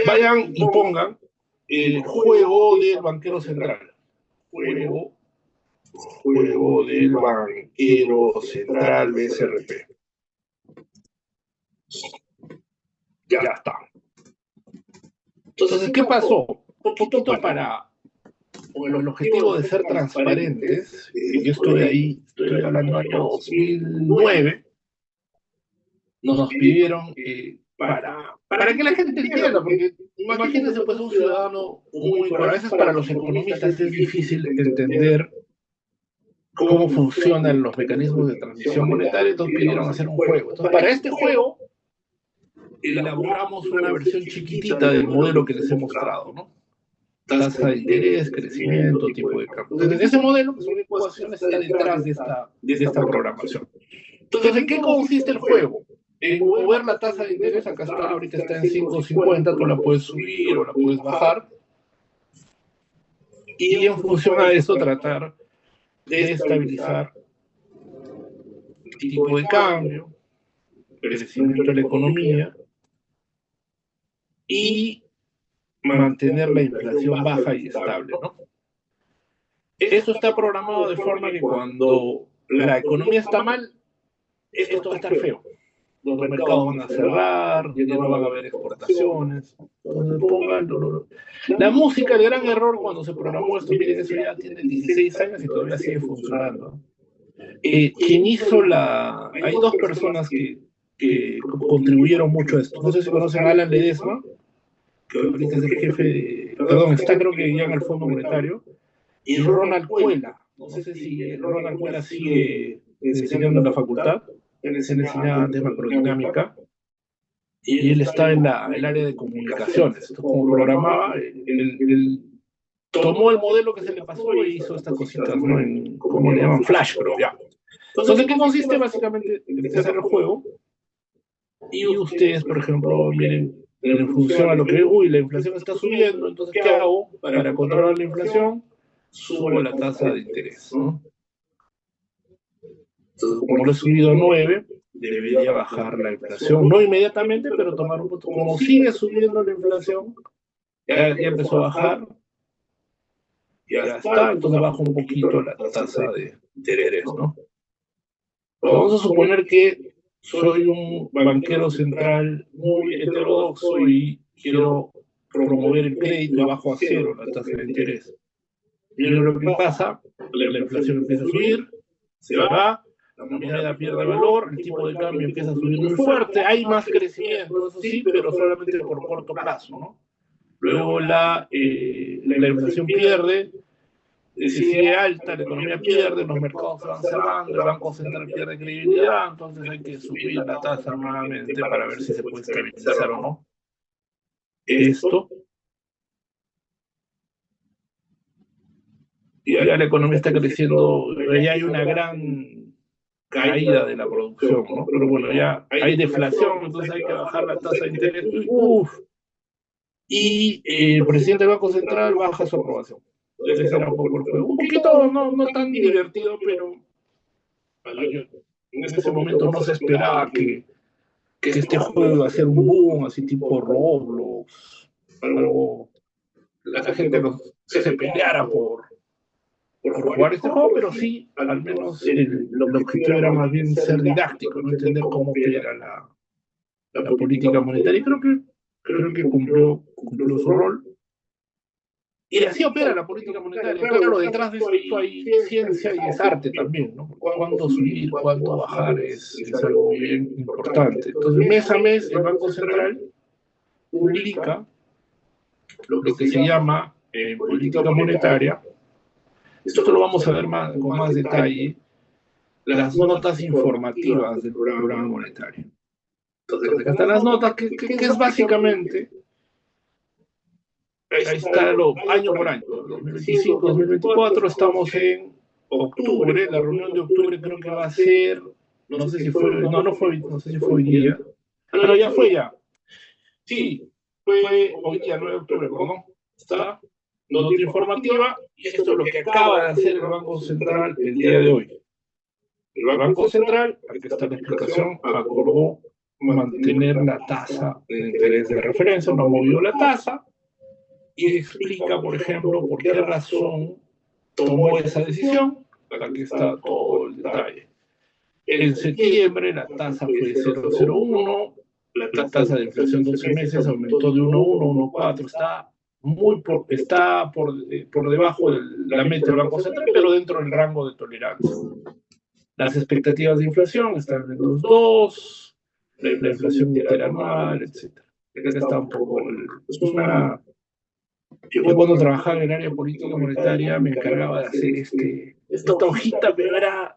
Vayan y pongan el juego del banquero central. Juego del banquero central BSRP. Ya está. Entonces, ¿qué pasó? Un poquito con el objetivo de ser transparentes. Yo estoy ahí, estoy hablando del año 2009. Nos pidieron para que la gente entienda, porque imagínense pues un ciudadano bueno, a veces para los economistas es difícil entender cómo funcionan los mecanismos de transmisión monetaria, entonces pidieron hacer un juego. Entonces, para este juego elaboramos una versión chiquitita del modelo que les he mostrado, ¿no? Tasa de interés, crecimiento, tipo de cambio. Entonces, ese modelo, que son ecuaciones, está detrás de esta programación. Entonces, ¿en qué consiste el juego? En mover la tasa de interés. Acá está, ahorita está en 5.50, tú la puedes subir o la puedes bajar, y en función a eso tratar de estabilizar el tipo de cambio, el crecimiento de la economía y mantener la inflación baja y estable, ¿no? Eso está programado de forma que cuando la economía está mal, esto va a estar feo. Los mercados van a cerrar, ya no van a haber exportaciones. Entonces, pónganlo. La música, el gran error cuando se programó esto, miren, eso ya tiene 16 años y todavía sigue funcionando. Quien hizo hay dos personas que contribuyeron mucho a esto. No sé si conocen a Alan Ledesma, que ahorita es el jefe está creo que ya en el Fondo Monetario, y Ronald Cuela. No sé si Ronald Cuela sigue enseñando en la facultad. Él enseñaba de macrodinámica y él está en el área de comunicaciones. Entonces, como programaba, él tomó el modelo que se le pasó y hizo estas cositas, ¿no? ¿Cómo le llaman? Flash, pero ya. Entonces, ¿en qué consiste? Básicamente, empecé a hacer el juego y ustedes, por ejemplo, miren, en función a lo que, la inflación está subiendo, entonces, ¿qué hago? Para controlar la inflación, subo la tasa de interés, ¿no? Entonces, como lo he subido a 9, debería bajar la inflación. No inmediatamente, pero tomar un poco. Como sigue subiendo la inflación, ya empezó a bajar, ya está, entonces baja un poquito la tasa de interés, ¿no? Vamos a suponer que soy un banquero central muy heterodoxo y quiero promover el crédito y bajo a cero la tasa de interés. Y lo que pasa, la inflación empieza a subir, se va, la moneda pierde valor, el tipo de cambio empieza a subir muy fuerte, hay más crecimiento, eso sí, pero solamente por corto plazo, ¿no? Luego la inflación pierde, sigue alta, la economía pierde, los mercados se van cerrando, el Banco Central pierde credibilidad, entonces hay que subir la tasa nuevamente para ver si se puede estabilizar o no. Esto, y ya la economía está creciendo, ya hay una gran caída de la producción, ¿no? Pero bueno, ya hay deflación, entonces hay que bajar la tasa de interés. Y el presidente del Banco Central baja su aprobación. Ese era un poco el juego. Un poquito, no tan divertido, pero en ese momento no se esperaba que este juego iba a ser un boom, así tipo Roblox, algo, la gente se peleara por jugar este juego, pero sí, al menos el objetivo era más bien ser didáctico, no entender cómo opera la política monetaria, y creo que cumplió su rol. Y así opera la política monetaria. Claro, detrás de esto hay ciencia y es arte también, ¿no? Cuánto subir, cuánto bajar es algo bien importante. Entonces, mes a mes, el Banco Central publica lo que se llama política monetaria. Esto lo vamos a ver con más detalle, las notas informativas del programa monetario. Entonces, acá están las notas, que es básicamente, ahí está año por año, 2025, 2024, estamos en octubre, la reunión de octubre creo que va a ser, no sé si fue hoy día, no, ya fue ya, sí, fue hoy día, 9 de octubre, perdón, está nota informativa, y esto es lo que acaba de hacer el Banco Central el día de hoy. El Banco Central, aquí está la explicación, acordó mantener la tasa de interés de referencia, no movió la tasa, y explica, por ejemplo, por qué razón tomó esa decisión. Aquí está todo el detalle. En septiembre la tasa fue 0,01, la tasa de inflación de 12 meses aumentó de 1,1 a 1,4, está por debajo de la meta del Banco Central, pero dentro del rango de tolerancia. Las expectativas de inflación están en 2,2, la inflación interanual, etc. Acá está un poco yo cuando trabajaba en el área de política monetaria me encargaba de hacer esta hojita, pero era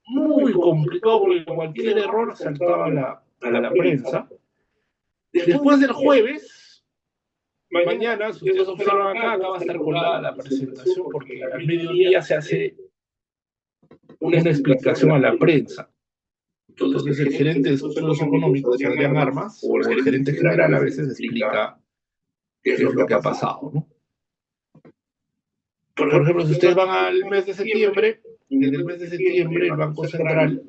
muy complicado porque cualquier error saltaba a la prensa. Después del jueves, mañana, si ustedes observan acá va a estar colgada la presentación porque al mediodía se hace una explicación a la prensa. Entonces el gerente de estudios económicos, Adrián Armas, o el gerente general a veces explica qué es lo que ha pasado, ¿no? Por ejemplo, si ustedes van al mes de septiembre, desde el mes de septiembre el Banco Central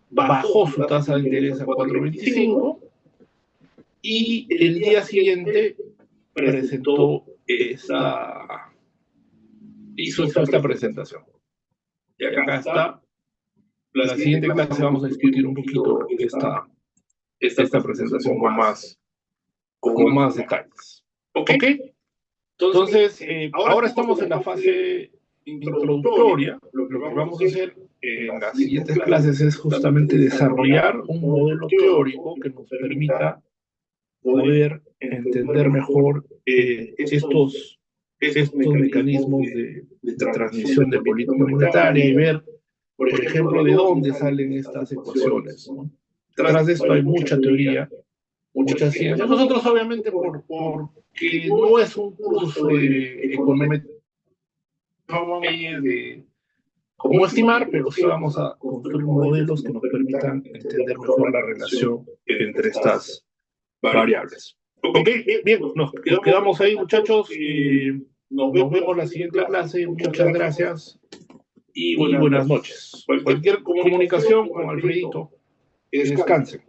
bajó su tasa de interés a 4,25 y el día siguiente hizo esta presentación. Y acá está, la siguiente clase vamos a discutir un poquito esta presentación con más detalles. ¿Ok? Entonces, ahora estamos en la fase introductoria. Lo que vamos a hacer en las siguientes clases es justamente desarrollar un modelo teórico que nos permita poder entender mejor estos mecanismos de transmisión de política monetaria y ver, por ejemplo, de dónde salen estas ecuaciones, ¿no? Tras de esto hay mucha teoría, mucha ciencia. Nosotros, obviamente, porque no es un curso de economía de cómo estimar, pero sí vamos a construir modelos que nos permitan entender mejor la relación entre estas variables. Ok, bien, nos quedamos ahí, muchachos. Nos vemos la siguiente clase. Muchas gracias y buenas noches. Cualquier comunicación con Alfredito, descansen.